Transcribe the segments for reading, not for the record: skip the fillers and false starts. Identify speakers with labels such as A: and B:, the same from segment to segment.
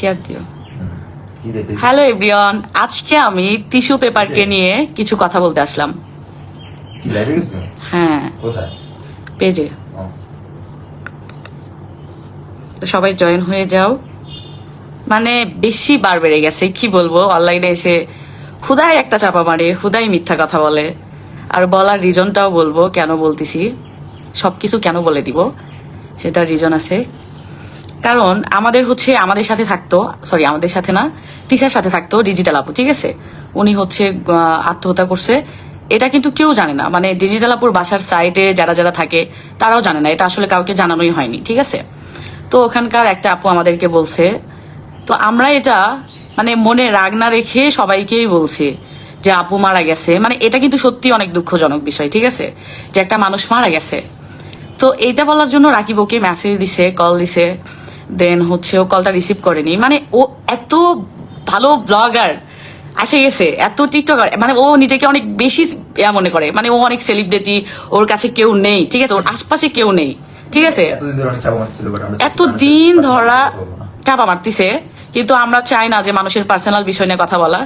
A: Share দিও। Hello everyone, আজকে আমি টিস্যু পেপারকে নিয়ে কিছু কথা বলতে আসলাম। হ্যাঁ, পেজে। তো সবাই জয়েন হয়ে যাও। মানে বেশি বার বেড়ে গেছে, কি বলবো, অনলাইনে এসে হুদাই একটা চাপা মারে, হুদাই মিথ্যা কথা বলে। আর বলার রিজনটাও বলবো কেন বলতেছি, সবকিছু কেন বলে দিব, সেটার রিজন আছে। কারণ আমাদের সাথে থাকতো, সরি আমাদের সাথে না, তিশার সাথে থাকতো ডিজিটাল আপু, ঠিক আছে? উনি আত্মহত্যা করছে, এটা কিন্তু কেউ জানে না। মানে ডিজিটাল আপুর বাসার সাইডে যারা যারা থাকে তারাও জানে না, এটা আসলে কাউকে জানানোই হয়নি, ঠিক আছে? তো ওখানকার একটা আপু আমাদেরকে বলছে, তো আমরা এটা মানে মনে রাগ না রেখে সবাইকেই বলছি যে আপু মারা গেছে। মানে এটা কিন্তু সত্যি অনেক দুঃখজনক বিষয়, ঠিক আছে, যে একটা মানুষ মারা গেছে। তো এইটা বলার জন্য রাকিব ওকে মেসেজ দিছে, কল দিছে, দেন ও কলটা রিসিভ করেনি। মানে ও এত ভালো ব্লগার আসে গেছে, এত টিকটকার, মানে ও নিজেকে অনেক বেশি মনে করে, মানে ও অনেক সেলিব্রিটি, ওর কাছে কেউ নেই, ঠিক আছে, ওর আশপাশে কেউ নেই, ঠিক আছে? এতদিন ধরা চাপা মারতিছে, কিন্তু আমরা চাই না যে মানুষের পার্সোনাল বিষয় নিয়ে কথা বলা,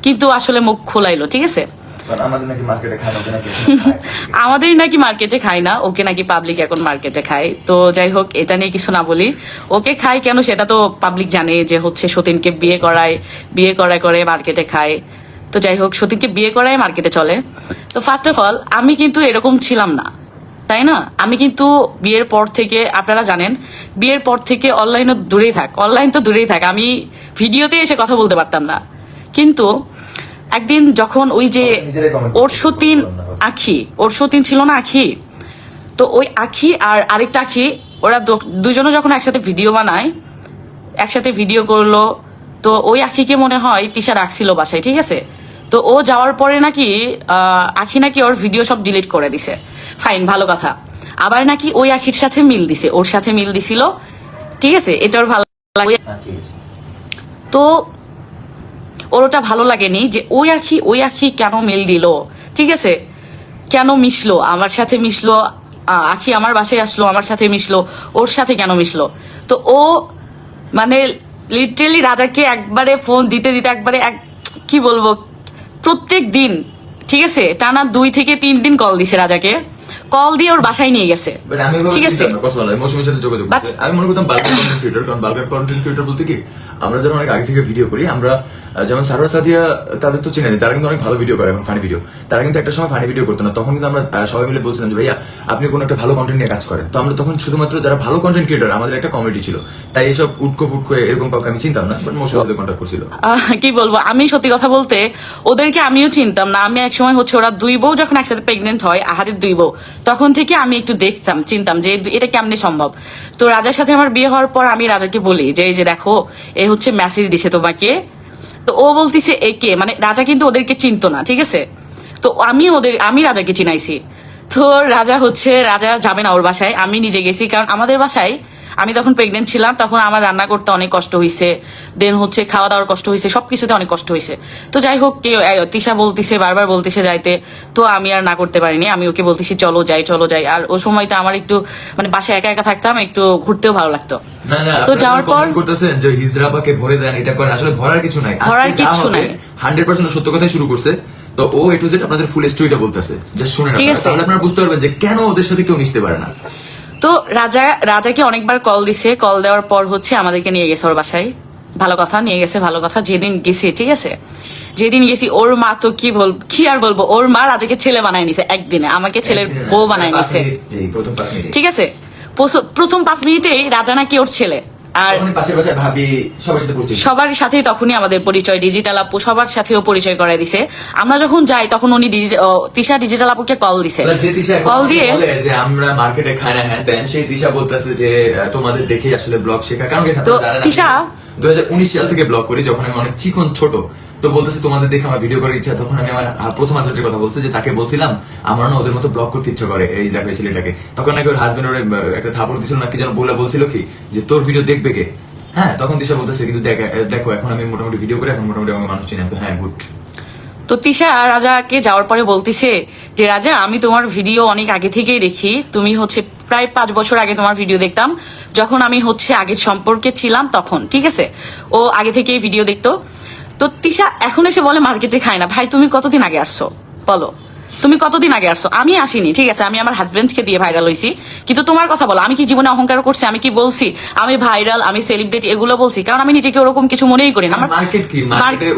A: কিন্তু আসলে মুখ খোলাইলো, ঠিক আছে? আমাদের নাকি মার্কেটে খায় না, ওকে নাকি পাবলিক এখন মার্কেটে খায়। তো যাই হোক, এটা নিয়ে কিছু না বলি। ওকে খায় কেন সেটা তো পাবলিক জানে, যে সতীনকে বিয়ে করায় করে মার্কেটে খায়। তো যাই হোক, সতীনকে বিয়ে করায় মার্কেটে চলে। তো ফার্স্ট অফ অল আমি কিন্তু এরকম ছিলাম না, তাই না? আমি কিন্তু বিয়ের পর থেকে, আপনারা জানেন, বিয়ের পর থেকে অনলাইন তো দূরেই থাক, আমি ভিডিওতে এসে কথা বলতে পারতাম না। কিন্তু একদিন যখন ওই যে ওর সতীন ছিল না, আখি, তো ওই আখি আর আরেকটা আখি, ওরা দুজনে যখন একসাথে ভিডিও বানায়, একসাথে ভিডিও করলো, তো ওই আখিকে মনে হয় তিশা রাখছিল বাসায়, ঠিক আছে? তো ও যাওয়ার পরে নাকি আখি নাকি ওর ভিডিও সব ডিলিট করে দিছে। ফাইন, ভালো কথা। আবার নাকি ওই আখির সাথে মিল দিছে, ওর সাথে মিল দিছিল, ঠিক আছে? এটা ওর ভালো লাগে। তো ওর ওটা ভালো লাগেনি যে ওই আখি কেন মিল দিল, ঠিক আছে, কেন মিশলো আমার সাথে, মিশলো আখি আমার বাসায় আসলো, আমার সাথে মিশলো, ওর সাথে কেন মিশলো? তো ও মানে লিটারেলি রাজাকে একবারে ফোন দিতে দিতে একবারে কি বলবো, প্রত্যেক দিন, ঠিক আছে, টানা 2 থেকে 3 দিন কল দিছে রাজাকে, কল দিয়ে ওর বাসায় নিয়ে গেছে, ঠিক আছে?
B: আমি মনে করতাম বাল্কার কন্টেন্ট ক্রিয়েটর, কারণ বাল্কার কন্টেন্ট ক্রিয়েটর বলতে কি, আমরা যারা অনেক আগে থেকে ভিডিও করি, আমরা যেমন সারোয়ার সাদিয়া, তাদের তো চিনে, তারা কিন্তু অনেক ভালো ভিডিও করে এখন, ফানি ভিডিও। তারা কিন্তু একটা সময় ফানি ভিডিও করতো না, তখন কিন্তু আমরা সবাই মিলে বলছিলাম যে ভাইয়া আপনি কোনো একটা ভালো কন্টেন্ট নিয়ে কাজ করেন। তো আমরা তখন শুধুমাত্র যারা ভালো কন্টেন্ট ক্রিয়েটর, আমাদের একটা কমিটি ছিল, তাই এসব উটকো ফুটকো এরকম কাউকে আমি চিনতাম না, but most of the contact করছিল।
A: কি বলবো, আমি সত্যি কথা বলতে ওদেরকে আমিও চিনতাম না। আমি এক সময় ওরা 2 বউ যখন একসাথে প্রেগনেন্ট হয়, আহাদের 2 বউ, তখন থেকে আমি একটু দেখতাম, চিনতাম যে এটা কেমনে সম্ভব। তো রাজার সাথে আমার বিয়ে হওয়ার পর আমি রাজাকে বলি যে এই যে দেখো, এ মেসেজ দিছে তোমাকে। তো ও বলতিছে একে, মানে রাজা কিন্তু ওদেরকে চিনতো না, ঠিক আছে? তো আমি রাজাকে চিনাইছি। তো রাজা যাবে না ওর বাসায়, আমি নিজে গেছি, কারণ আমাদের বাসায় আমি তখন প্রেগনেন্ট ছিলাম, তখন আমার রান্না করতে অনেক কষ্ট হয়েছে, দেন খাওয়া দাওয়ার কষ্ট হয়েছে, সবকিছুতে অনেক কষ্ট হয়েছে। তো যাই হোক, তিশা বারবার বলতেছে যাইতে, তো আমি আর না করতে পারিনি, আমি ওকে বলতেছি চলো যাই। আর ওই সময়টা আমার একটু মানে বাসায় একা একা থাকতাম, একটু ঘুরতেও ভালো লাগতো।
B: তো যাওয়ার পর করতেছেন যে হিজরাপাকে ভরে দেন, এটা করেন, আসলে ভরার কিছু নাই, 100% সত্য কথাই শুরু করছে। তো ও এ টু জেড আপনাদের ফুল স্টোরিটা বলতেছে, জাস্ট শুনেন, তাহলে আপনারা বুঝতে পারবেন যে কেন ওদের সাথে কেউ মিশতে পারে না।
A: তো রাজাকে অনেকবার কল দিছে, কল দেওয়ার পর আমাদেরকে নিয়ে গেছে ওর বাসায়, ভালো কথা, নিয়ে গেছে, ভালো কথা। যেদিন গেছি, ঠিক আছে, যেদিন গেছি, ওর মা তো কি আর বলবো, ওর মা রাজাকে ছেলে বানায় নিছে একদিনে, আমাকে ছেলের বউ বানায় নিছে, ঠিক আছে? প্রথম 5 মিনিটেই রাজা নাকি ওর ছেলে। আর সবার সাথেই তখনই আমাদের পরিচয়, ডিজিটাল আপু সবার সাথেও পরিচয় করাই দিছে। আমরা যখন যাই তখন উনি তিশা ডিজিটাল আপুকে কল দিছে, কল দিয়ে
B: যে আমরা মার্কেটে খাই না, হ্যাঁ দেন, সেই তিশা বলতেছে যে তোমাদের দেখে আসলে ব্লগ শেখা, কারণ
A: তিশা
B: 2019 সাল থেকে ব্লগ করি, যখন আমি অনেক চিকন ছোট, তো বলতেছে তোমাদের দেখে আমার ভিডিও করার ইচ্ছা। তখন আমি আমার প্রথম হাজবেন্ডের কথা বলছি, যে তাকে বলছিলাম আমার না ওদের মতো ব্লগ করতে ইচ্ছা করে, এই দেখো এই ছেলেটাকে। তখন নাকি ওর হাজবেন্ড ওর একটা থাপড় দিছিল না, কি যেন বলছিল কি যে তোর ভিডিও দেখবে কে? হ্যাঁ, তখন তিশা বলতেছে কিন্তু দেখো এখন আমি মোটামুটি ভিডিও করে, এখন মোটামুটি আমার মানুষ চিনি। হ্যাঁ, গুড।
A: তো তিশা রাজাকে যাওয়ার পরে বলতেছে যে রাজা, আমি তোমার ভিডিও অনেক আগে থেকেই দেখি, তুমি প্রায় 5 বছর আগে তোমার ভিডিও দেখতাম, যখন আমি হচ্ছে আগের সম্পর্কে ছিলাম তখন, ঠিক আছে। ও আগে থেকেই ভিডিও দেখতো। তো তিশা এখন এসে বলে মার্কেটে খায় না। ভাই তুমি কতদিন আগে আসছো বলো, তুমি কতদিন আগে আসছো? আমি আসিনি, ঠিক আছে, আমি আমার হাজবেন্ডকে দিয়ে ভাইরাল হইছি, কিন্তু তোমার কথা বলো, আমি কি জীবনে অহংকার করছি? আমি কি বলছি আমি ভাইরাল, আমি সেলিব্রিটি, এগুলো বলছি? কারণ আমি নিজেকে ওরকম কিছু মনেই করি না। আমার
B: মার্কেট কি, মার্কেটে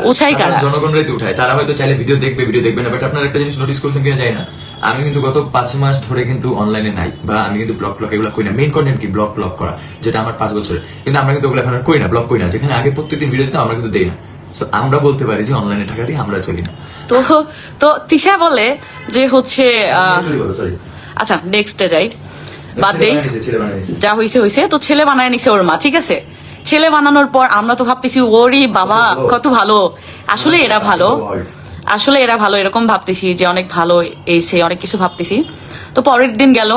B: উঠায় কারা? জনগণরাই তো উঠায়। তারা হয়তো চাইলে ভিডিও দেখবে না, বাট আপনারা একটা জিনিস নোটিস করছেন কিনা জানি না, আমি কিন্তু গত 5 মাস ধরে কিন্তু অনলাইনে নাই, বা আমি কিন্তু ব্লগ এগুলো করি না। মেইন কন্টেন্ট কি ব্লগ করা, যেটা আমার 5 বছরের, কিন্তু আমরা কিন্তু ওগুলো এখন আর করি না, ব্লগ করি না। যেখানে আগে প্রত্যেকদিন ভিডিও দিতাম, আমরা কিন্তু দেই না। সো আমরা বলতে পারি যে অনলাইনে টাকা দিয়ে আমরা চলি না।
A: তো তিশা বলে যে হচ্ছে আচ্ছা নেক্সটে যাই, বাদ দেই, যা হইছে। তো ছেলে বানায় নিছে ওর মা, ঠিক আছে। ছেলে বানানোর পর আমরা তো ভাবতেছি ওরে বাবা কত ভালো, আসলে এরা ভালো এরকম ভাবতেছি যে অনেক ভালো, এই সে অনেক কিছু ভাবতেছি। তো পরের দিন গেল,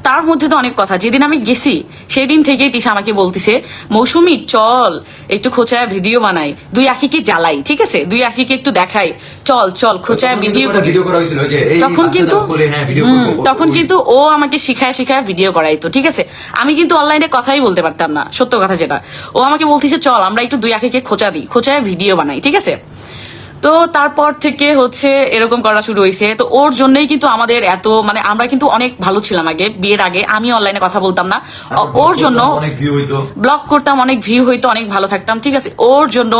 A: তার মধ্যে তো অনেক কথা। যেদিন আমি গেছি সেই দিন থেকেই তিশা আমাকে বলতেছে, মৌসুমী চল একটু খোঁচায় ভিডিও বানাই, দুই আখিকে জ্বালাই, ঠিক আছে, দুই আখিকে একটু দেখাই, চল খোঁচায় ভিডিও করি। তখন কিন্তু ও আমাকে শিখায় ভিডিও করাইতো, ঠিক আছে। আমি কিন্তু অনলাইনে কথাই বলতে পারতাম না, সত্য কথা যেটা। ও আমাকে বলতেছে চল আমরা একটু দুই আখিকে খোঁচায় ভিডিও বানাই, ঠিক আছে। তো তারপর থেকে হচ্ছে এরকম করা শুরু হয়েছে। তো ওর জন্যই কিন্তু আমাদের এত, মানে আমরা কিন্তু অনেক ভালো ছিলাম আগে, বিয়ের আগে। আমি অনলাইনে কথা বলতাম না, ওর জন্য ব্লগ করতাম, অনেক ভিউ হইতো, অনেক ভালো থাকতাম, ঠিক আছে। ওর জন্য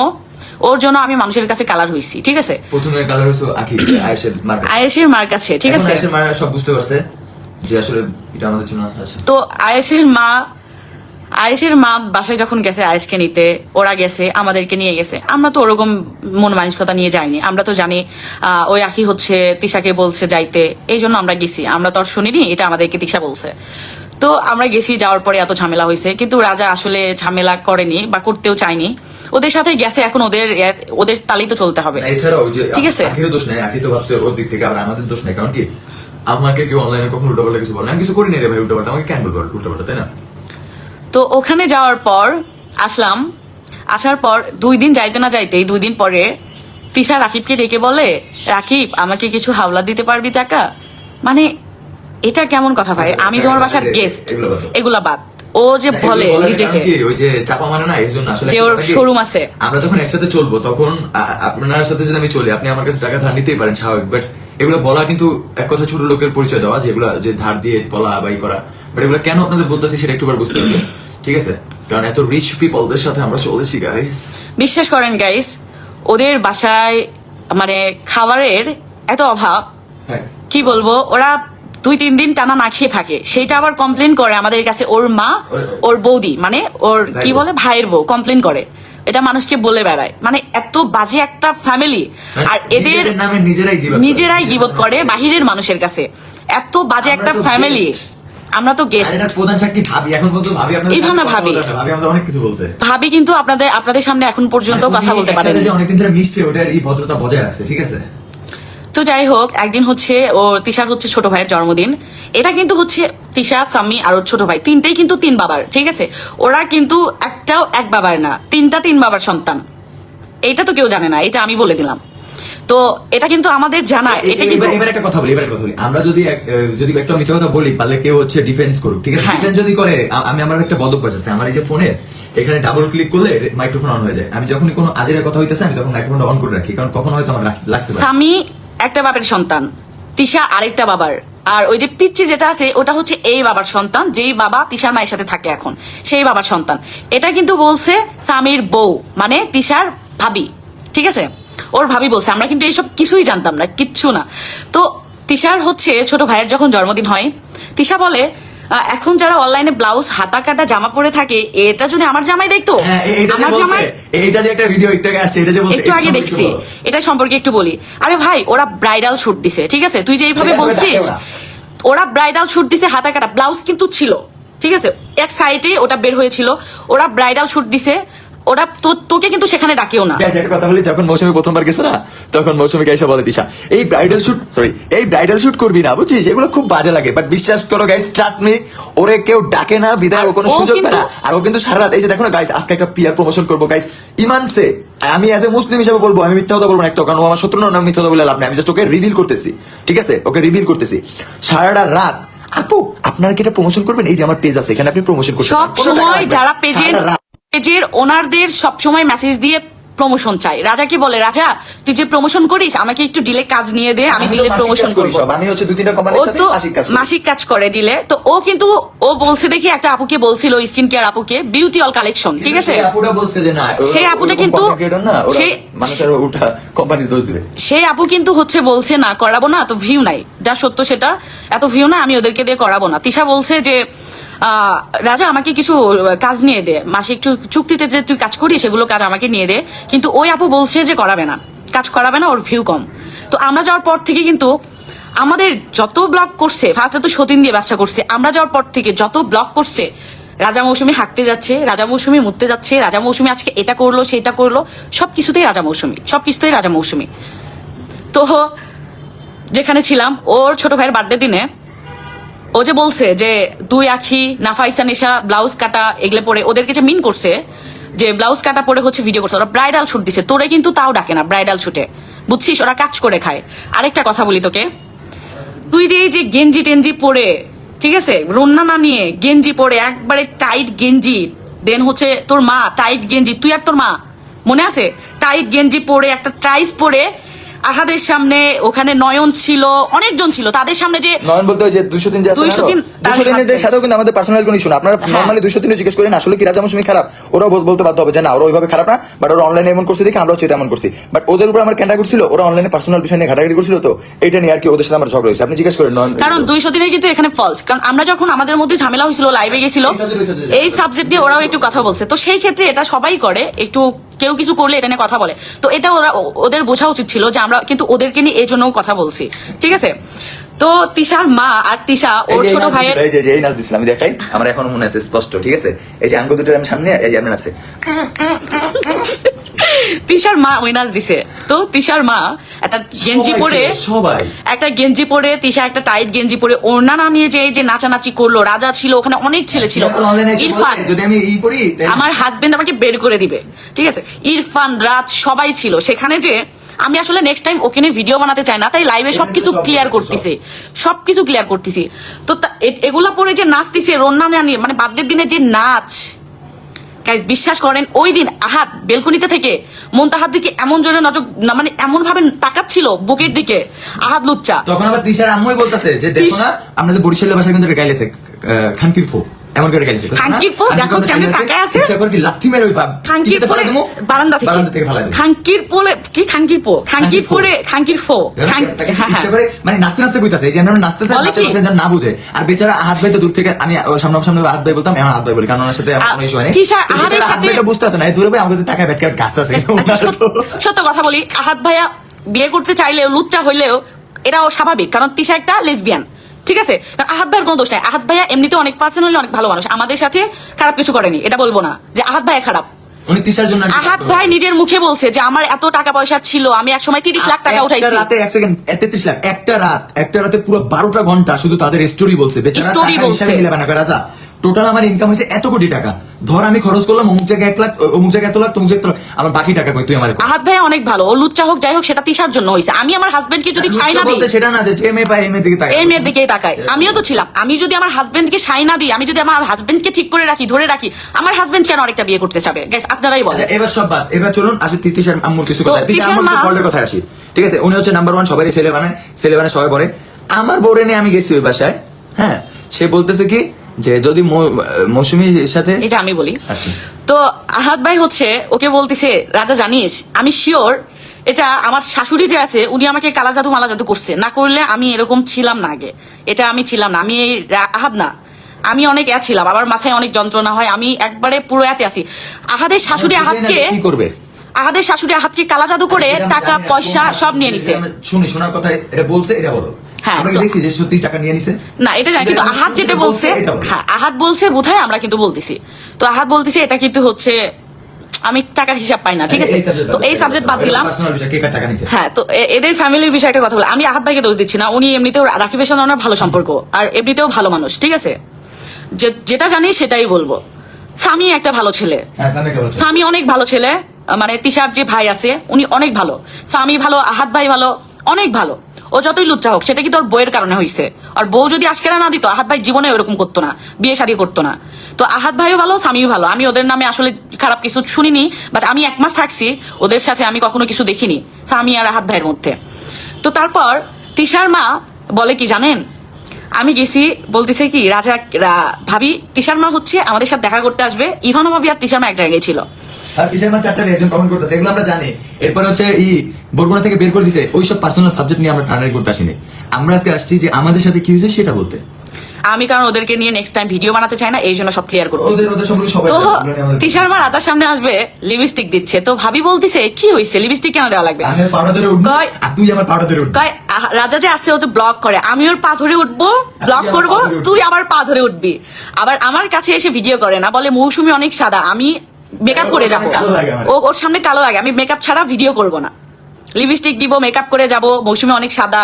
A: আমি মানুষের কাছে কালার হইছি, ঠিক আছে।
B: প্রথমে কালার হইছো
A: আয়েশের মার কাছে, ঠিক আছে।
B: আয়েশের মা সব বুঝতে পারছে যে আসলে এটা আমাদের জন্য আছে।
A: তো আয়েশের মা বাসায় যখন গেছে আয়েশকে নিতে, ওরা গেছে, আমাদেরকে নিয়ে গেছে। আমরা তো ওরকম মন মানসিকতা নিয়ে যাইনি। আমরা তো জানি ওই আখি হচ্ছে তিশাকে বলছে যাইতে, এই জন্য আমরা গেছি। আমরা তো আর শুনিনি, এটা আমাদেরকে তিশা বলছে। তো আমরা গেছি, যাওয়ার পরে এত ঝামেলা হয়েছে, কিন্তু রাজা আসলে ঝামেলা করেনি বা করতেও চায়নি। ওদের সাথে গেছে, এখন ওদের তালেই তো চলতে হবে, ঠিক আছে।
B: আখিরও দোষ নাই, আখি তো ভাবছে ওর দিক থেকে, আবার আমাদের দোষ নাই। কারণ কি আমাকে কেউ অনলাইনে কখনো উল্টাপাল্টা কিছু বলে, আমি কিছু করি না রে ভাই উল্টাপাল্টা, আমাকে কেন বলবো উল্টাপাল্টা, তাই না?
A: তো ওখানে যাওয়ার পর আসার পর 2 দিন যাইতে না যাইতেই 2 দিন পরে তিশা রাকিবকে ডেকে বলে, রাকিব আমাকে কিছু হাওলা দিতে পারবি টাকা? মানে এটা কেমন কথা ভাই, আমি তোমার বাসার গেস্ট, এগুলা বাদ। ও যে বলে নিজেকে
B: ওই যে চাপা মানে না, এর জন্য আসলে
A: যে ওর শোরুম আছে,
B: আমরা যখন একসাথে চলবো তখন আপনার সাথে যদি আমি চলি, আপনি আমার কাছে টাকা ধার নিতেই পারেন, স্বাভাবিক। বাট এগুলো বলা কিন্তু এক কথা ছোট লোকের পরিচয় দেওয়া, যেগুলো যে ধার দিয়ে বলা বাই করা। বাট এগুলো কেন আপনাদের বলতেছি সেটা একটুবার বুঝতে হবে, ঠিক আছে। কারণ এত রিচ পিপলদের সাথে আমরা চলেছি গাইস।
A: বিশ্বাস করেন গাইস, ওদের বাসায় মানে খাবারের এত অভাব, কি বলবো, ওরা 2-3 দিন টানা না খেয়ে থাকে। সেটা আবার কমপ্লেন করে আমাদের কাছে, ওর মা, ওর বৌদি, মানে ওর কি বলে ভাইয়ের বউ কমপ্লেন করে, এটা মানুষকে বলে বেড়ায়। মানে এত বাজে একটা ফ্যামিলি, আর এদের নিজেরাই গিবত করে বাহিরের মানুষের কাছে। এত বাজে একটা ফ্যামিলি। আমরা তো গেস্ট,
B: প্রধান সাক্ষী ভাবি, এখন পর্যন্ত ভাবি আপনাদের
A: এইভাবে ভাবি
B: আমাদের অনেক কিছু বলছে,
A: ভাবি কিন্তু আপনাদের সামনে এখন পর্যন্ত কথা বলতে পারে না,
B: অনেকদিন ধরে মিশছে, ওটার এই ভদ্রতা বজায় রাখছে, ঠিক আছে।
A: তো যাই হোক, একদিন হচ্ছে ও তিশার হচ্ছে ছোট ভাইয়ের জন্মদিন। এটা কিন্তু হচ্ছে তিশা, সাম্মি আর ওর ছোট ভাই, তিনটেই কিন্তু 3 বাবার, ঠিক আছে। ওরা কিন্তু একটাও এক বাবার না, 3 বাবার সন্তান। এইটা তো কেউ জানে না, এটা আমি বলে দিলাম। তো এটা কিন্তু আমাদের জানা। এটা কিন্তু
B: এবার একটা কথা বলি, আমরা যদি একটা মিথ্যা কথা বলি, পারলে কেউ হচ্ছে ডিফেন্স করুক, ঠিক আছে। ডিফেন্স যদি করে, আমার একটা বদ অভ্যাস আছে, আমার এই যে ফোনে এখানে ডাবল ক্লিক করলে মাইক্রোফোন অন হয়ে যায়। আমি যখনই কোনো আজের কথা হইতেছে, আমি তখন মাইক্রোফোনটা অন করে রাখি, কারণ কখন হয়তো আমার লাগতে পারে।
A: সামি একটা বাবার সন্তান, তিশা আরেকটা বাবার, আর ওই যে পিচ্চি যেটা আছে ওটা হচ্ছে এই বাবার সন্তান, যেই বাবা তিশার মায়ের সাথে থাকে এখন, সেই বাবার সন্তান। এটা কিন্তু বলছে সামির বউ, মানে তিশার ভাবি, ঠিক আছে। ওর ভাবি বলছে, আমরা কিন্তু এইসব কিছুই জানতাম না, কিচ্ছু না। তো তিশার হচ্ছে ছোট ভাইয়ের যখন জন্মদিন হয়, তিশা বলে এখন যারা অনলাইনে ব্লাউজ হাতা কাটা জামা পরে থাকে, এটা যদি আমার জামাই দেখতো,
B: আমার জামাই, এটা যে একটা ভিডিও একটু আগে আসছে, এটা যে বলছে
A: একটু আগে দেখছি, এটা সম্পর্কে একটু বলি। আরে ভাই, ওরা ব্রাইডাল শুট দিছে, ঠিক আছে, তুই যে এইভাবে বলছিস, ওরা ব্রাইডাল শুট দিছে, হাতা কাটা ব্লাউজ কিন্তু ছিল, ঠিক আছে, এক সাইডে ওটা বের হয়েছিল। ওরা ব্রাইডাল শুট দিছে, ওরা তোকে কিন্তু সেখানে ডাকেও না।
B: একটা কথা বলি, যখন মৌসুমী প্রথমবার গেছে না, তখন মৌসুমীকে এসে বলে তিশা, এই ব্রাইডাল শুট করবি না, বুঝছিস, এগুলো খুব বাজে লাগে। বাট বিশ্বাস করো গাইস, ট্রাস্ট মি, ওরে কেউ ডাকে না, বিদায় ও কোনো সুযোগ পায় না। আর ও কিন্তু সারা রাত, এই যে দেখো না গাইস, আজকে একটা পিআর প্রমোশন করবো গাইস, ইমানসে, আমি এজ এ মুসলিম হিসেবে বলবো, আমি মিথ্যা কথা বলবো না একটা, কারণ ও আমার শত্রু না, মিথ্যা কথা বলে লাভ নেই। আমি জাস্ট ওকে রিভিল করতেছি, ঠিক আছে, ওকে রিভিল করতেছি। সারাটা রাত
C: আপু আপনারা কি এটা প্রমোশন করবেন? এই যে আমার পেজ আছে, এখানে আপনি প্রমোশন করতে
A: সব সময় যারা পেজের ওনারদের সব সময় মেসেজ দিয়ে প্রমোশন চাই। রাজা কি বলে, রাজা তুই যে প্রমোশন করিস আমাকে একটু ডিলে কাজ নিয়ে দে, আমি ডিলে প্রমোশন করব।
C: আমি হচ্ছে 2-3টা কোম্পানির
A: ও
C: সাথে
A: তো
C: মাসিক
A: মাসিক কাজ করে ডিলে। তো ও কিন্তু ও বলছে দেখি একটা আপুকে বলছিল, স্কিন কেয়ার আপুকে, বিউটি অল কালেকশন, ঠিক আছে,
C: আপুটা বলছে যে না
A: সেই আপুটা কিন্তু
C: মানুষের ওটা কোম্পানির দোষ দিবে।
A: সেই আপু কিন্তু হচ্ছে বলছে না করাবো না, তো ভিউ নাই, যা সত্য সেটা, এত ভিউ না, আমি ওদেরকে দিয়ে করাবো না। তিশা বলছে যে রাজা আমাকে কিছু কাজ নিয়ে দে, মাসে একটু চুক্তিতে যে তুই কাজ করিস সেগুলো কাজ আমাকে নিয়ে দে, কিন্তু ওই আপু বলছে যে করাবে না, কাজ করাবে না, ওর ভিউ কম। তো আমরা যাওয়ার পর থেকে কিন্তু আমাদের যত ব্লগ করছে, ফার্স্টে তো সতীন দিয়ে ব্যবসা করছে, আমরা যাওয়ার পর থেকে যত ব্লগ করছে, রাজা মৌসুমী হাঁটতে যাচ্ছে, রাজা মৌসুমী মুততে যাচ্ছে, রাজা মৌসুমী আজকে এটা করলো সেটা করলো, সবকিছুতেই রাজা মৌসুমী, সবকিছুতেই রাজা মৌসুমী। তো যেখানে ছিলাম ওর ছোট ভাইয়ের বার্থডে দিনে ও যে বলছে যে 2 আখি নাফাইসা নেশা ব্লাউজ কাটা এগুলো পরে ওদেরকে যে মিন করছে, যে ব্লাউজ কাটা পরে হচ্ছে ভিডিও করছে, ওরা ব্রাইডাল শুট দিছে, তোরে কিন্তু তাও ডাকে না ব্রাইডাল শুটে, বুঝছিস, ওরা কাজ করে খায়। আরেকটা কথা বলি তোকে, তুই যে এই যে গেঞ্জি টেঞ্জি পরে, ঠিক আছে, রন্না না নিয়ে গেঞ্জি পরে, একবারে টাইট গেঞ্জি, দেন হচ্ছে তোর মা টাইট গেঞ্জি, তুই আর তোর মা মনে আছে টাইট গেঞ্জি পরে একটা ট্রাইস পরে আহাদের সামনে, ওখানে নয়ন ছিল, অনেকজন ছিল, তাদের সামনে যে
C: নয়ন বলতে ওই যে 203 যে আছে না, 203 এর সাথেও কিন্তু আমাদের পার্সোনাল কোনো ইস্যু না। আপনারা নরমালি 203 জিজ্ঞেস করেন আসলে কি রাজা মৌসুমী খারাপ, ওরাও বলতে বাধ্য হবে যে না ওরা ওইভাবে খারাপ না, বাট ওরা অনলাইনে এমন করছে দেখে আমরাও চেয়ে এমন করছি, বাট ওদের উপর আমার ক্যান্টা করছিল, ওরা অনলাইনে পার্সোনাল বিষয় নিয়ে ঘাটাঘাটি করছিল, তো এটা নিয়ে আর কি ওদের সাথে আমার ঝগড়া হয়েছে। আপনি জিজ্ঞেস করেন নয়ন,
A: কারণ 203 কিন্তু এখানে ফলস, কারণ আমরা যখন আমাদের মধ্যে ঝামেলা হয়েছিল, লাইভে গেছিল এই সাবজেক্ট নিয়ে, ওরাও একটু কথা বলছে, তো সেই ক্ষেত্রে এটা সবাই করে, একটু কেউ কিছু করলে এটা নিয়ে কথা বলে, তো এটা ওদের বোঝা উচিত ছিল যে আমরা কিন্তু ওদেরকে নিয়ে এই জন্য কথা বলছি, ঠিক আছে। তো তিশার মা আর তিশা ওর ছোট ভাইয়ের
C: এই যে এই নাচ দিছিলাম আমি দেখাই, আমার এখনো মনে আছে স্পষ্ট, ঠিক আছে, এই যে আঙ্গুল দুটোর আমি সামনে, এই যে আপনার আছে
A: তিশার মা ওই নাচ দিছে। তো তিশার মা একটা গেঞ্জি পরে,
C: সবাই
A: একটা গেঞ্জি পরে, তিশা একটা টাইট গেঞ্জি পরে, ওড়না না নিয়ে যে নাচানাচি করলো, রাজা ছিল ওখানে, অনেক ছেলে ছিল, ইরফান,
C: যদি আমি ই করি
A: আমার হাজবেন্ড আমাকে বের করে দিবে, ঠিক আছে, ইরফান, রাজ সবাই ছিল সেখানে। যে আমি আসলে নেক্সট টাইম ওকে নিয়ে ভিডিও বানাতে চাই না, তাই লাইভে সবকিছু ক্লিয়ার করতেছি, তো এগুলা পরে যে নাচতিছে, রন্না নিয়ে, মানে বার্থডের দিনে যে নাচ, গাইস বিশ্বাস করেন ওই দিন আহাদ বেলকনিতে থেকে মুনতাহার দিকে এমন জোরে নজর, মানে এমন ভাবে তাকাচ্ছিল বুকের দিকে, আহাদ লুচ্চা।
C: তখন আবার তিশার আম্মুই বলতেছে যে দেখো না আপনাদের বরিশালের ভাষায় কিন্তু গাইলেছে খানকির ফো, এমন করে গাইলেছে
A: খানকির ফো, দেখো কেমন তাকায় আছে,
C: ইচ্ছা করে কি লাথি মেরে ওই
A: খানকির ফো বারান্দা থেকে ফেলাই দেবো, খানকির পোলে কি খানকির ফো, খানকির ফোরে খানকির ফো,
C: ইচ্ছা করে মানে নাচতে নাচতে কইতাছে, এই যে আমরা নাচতে চাই নাচতে চাই না বুঝে, আর বেচারা আহাদ ভাই তো দূর থেকে, আমি সামনে আহাদ ভাই বলতাম, এখন আহাদ ভাই বলি, কারণ ওনার সাথে কোনো ইস্যু হয়নি, আহাদ ভাই তো বুঝতেছে না, দূরে ভাই আমাদের টাকা ব্যাট কার্ড কাজটাছে।
A: সত্য কথা বলি, আহাদ ভাইয়া বিয়ে করতে চাইলেও, লুচ্চা হইলেও এটাও স্বাভাবিক, কারণ তিশা একটা লেসবিয়ান, ঠিক আছে, কারণ আহাদ ভাইয়ের কোনো দোষ নাই, আহাদ ভাইয়া এমনিতে অনেক পার্সোনালি অনেক ভালো মানুষ, আমাদের সাথে খারাপ কিছু করেনি, এটা বলবো না যে আহাদ ভাইয়া খারাপ।
C: উনি তিশার জন্য
A: আহাদ ভাই নিজের মুখে বলছে যে আমার এত টাকা পয়সা ছিল, আমি একসময় 30 লাখ টাকা উঠাইছি,
C: একটা রাতে 1 সেকেন্ড 33 লাখ, একটা রাতে পুরো 12টা ঘন্টা শুধু তাদের স্টোরি বলছে, বেচারা টাকা হিসাব মিলে বানা করে, রাজা টোটাল আমার ইনকাম হয়েছে এত কোটি টাকা, ধর আমি খরচ করলাম অমুক জায়গায় 1 লাখ, অমুক জায়গায় এত লাখ, তমুক জায়গায় এত লাখ, আমার বাকি টাকা কই তুই আমার।
A: আহাদ ভাই অনেক ভালো, ও লুচ্চা হোক যাই হোক সেটা তিশার জন্য হইছে, আমি আমার হাজবেন্ডকে যদি ছাই না দিই,
C: সেটা না যে মেয়ে পায় এই মেয়ের দিকে তাকায়,
A: এই মেয়ের দিকেই তাকায়, আমিও তো ছিলাম, আমি যদি আমার হাজবেন্ডকে ছাই না দিই, আমি যদি আমার হাজবেন্ডকে ঠিক করে রাখি, ধরে রাখি, আমার হাজবেন্ড কেন আরেকটা বিয়ে করতে চাবে? গাইস আপনারাই বলেন।
C: আচ্ছা এবার সব বাদ, এবার চলুন আসি তিশার আম্মুর কিছু কথা, তিশার আম্মুর কিছু ফল্টের কথা আসি, ঠিক আছে, উনি হচ্ছে নাম্বার 1 সবারই ছেলে বানায় সবাই পরে, আমার বউরে নিয়ে আমি গেছি ওই বাসায়, হ্যাঁ, সে বলতেছে কি যে যদি মৌসুমীর সাথে,
A: এটা আমি বলি,
C: আচ্ছা
A: তো আহাদ ভাই হচ্ছে ওকে বলতেছে, রাজা জানিস আমি শিওর এটা আমার শাশুড়ি যে আছে উনি আমাকে কালা জাদু মালা জাদু করছে, না করলে আমি এরকম ছিলাম না আগে, এটা আমি ছিলাম না, আমি আহাদ না, আমি অনেক ছিলাম, আমার মাথায় অনেক যন্ত্রণা হয়, আমি একবারে পুরো এতে আছি। আহাদের শাশুড়ি আহাদকে
C: কি করবে,
A: আহাদের শাশুড়ি আহাদকে কালা জাদু করে টাকা পয়সা সব নিয়ে নিছে,
C: শোনার কথা এটা বলছে, এটা বলো,
A: হ্যাঁ,
C: আমরা দেখছি যে সত্যি টাকা নিয়ে নিছে
A: না এটা জানি, কিন্তু আহাদ যেটা বলছে, হ্যাঁ আহাদ বলছে বোধহয়, আমরা কিন্তু বলতেছি, তো আহাদ বলতেছে এটা কিন্তু হচ্ছে আমি টাকার হিসাব পাই না, ঠিক আছে, তো এই সাবজেক্ট বাদ দিলাম, হ্যাঁ, তো এদের ফ্যামিলির বিষয়ে একটা কথা বলে, আমি আহাদ ভাইকে দোষ দিচ্ছি না, উনি এমনিতেও রাকিবের সাথে ওনার ভালো সম্পর্ক, আর এমনিতেও ভালো মানুষ, ঠিক আছে, যেটা জানি সেটাই বলবো। স্বামী একটা ভালো ছেলে, স্বামী অনেক ভালো ছেলে, মানে তিশার যে ভাই আছে উনি অনেক ভালো, স্বামী ভালো, আহাদ ভাই ভালো, অনেক ভালো। ও যতই লুচ্চা হোক, সেটা কি তোর বইয়ের কারণে হয়েছে। আর বউ যদি আজকেরা না দিত, আহাত ভাই জীবনে ওরকম করতো না, বিয়ে শাদী করতো না। তো আহাত ভাইও ভালো, স্বামীও ভালো। আমি ওদের নামে আসলে খারাপ কিছু শুনিনি, বাট আমি 1 মাস থাকছি ওদের সাথে, আমি কখনো কিছু দেখিনি স্বামী আর আহাত ভাইয়ের মধ্যে। তো তারপর তিশার মা বলে কি জানেন, আমি গেছি, বলতেছে কি ভাবি তিশার মা হচ্ছে আমাদের সাথে দেখা করতে আসবে। ইভানো ভাবি আর তিশার মা এক জায়গায় ছিল।
C: আর কিসের মান 4টা একজন কমেন্ট করতেছে, এগুলো আমরা জানি। এরপর হচ্ছে বরগুনা থেকে বের করে দিছে, ওইসব পার্সোনাল সাবজেক্ট নিয়ে আমরা টানাটানি করতে আসিনি। আমরা আজকে আসছি যে আমাদের সাথে কি হয়েছে সেটা বলতে।
A: আমি কারণ ওদেরকে নিয়ে নেক্সট টাইম ভিডিও বানাতে চাই না, এই জন্য সব ক্লিয়ার করবো।
C: ওদের সম্পর্কে সবাই
A: তো
C: জানে, এগুলো নিয়ে আমাদের-
A: তিশার মা রাজার সামনে আসবে, লিপস্টিক দিচ্ছে। তো ভাবি বলতিছে কি হয়েছে, লিপস্টিক কেন দেওয়া লাগবে?
C: আমি পাউডার ধরে উঠবো আর তুই আমার পাউডার ধরে উঠবি।
A: কয় রাজা যে আসছে ও তো ব্লক করে, আমি ওর পা ধরে উঠবো, ব্লক
C: আমার
A: করবো,
C: পা ধরে উঠবি।
A: তুই আমার পা ধরে উঠবি। আবার আমার কাছে এসে ভিডিও করে না, বলে মৌসুমী অনেক সাদা, আমি মেকআপ করে যাবো।
C: কালো লাগে আমার।
A: ওর সামনে কালো লাগে, আমি মেকআপ ছাড়া ভিডিও করব না, লিপস্টিক দিব, মেকআপ করে যাব, মৌসুমী অনেক সাদা।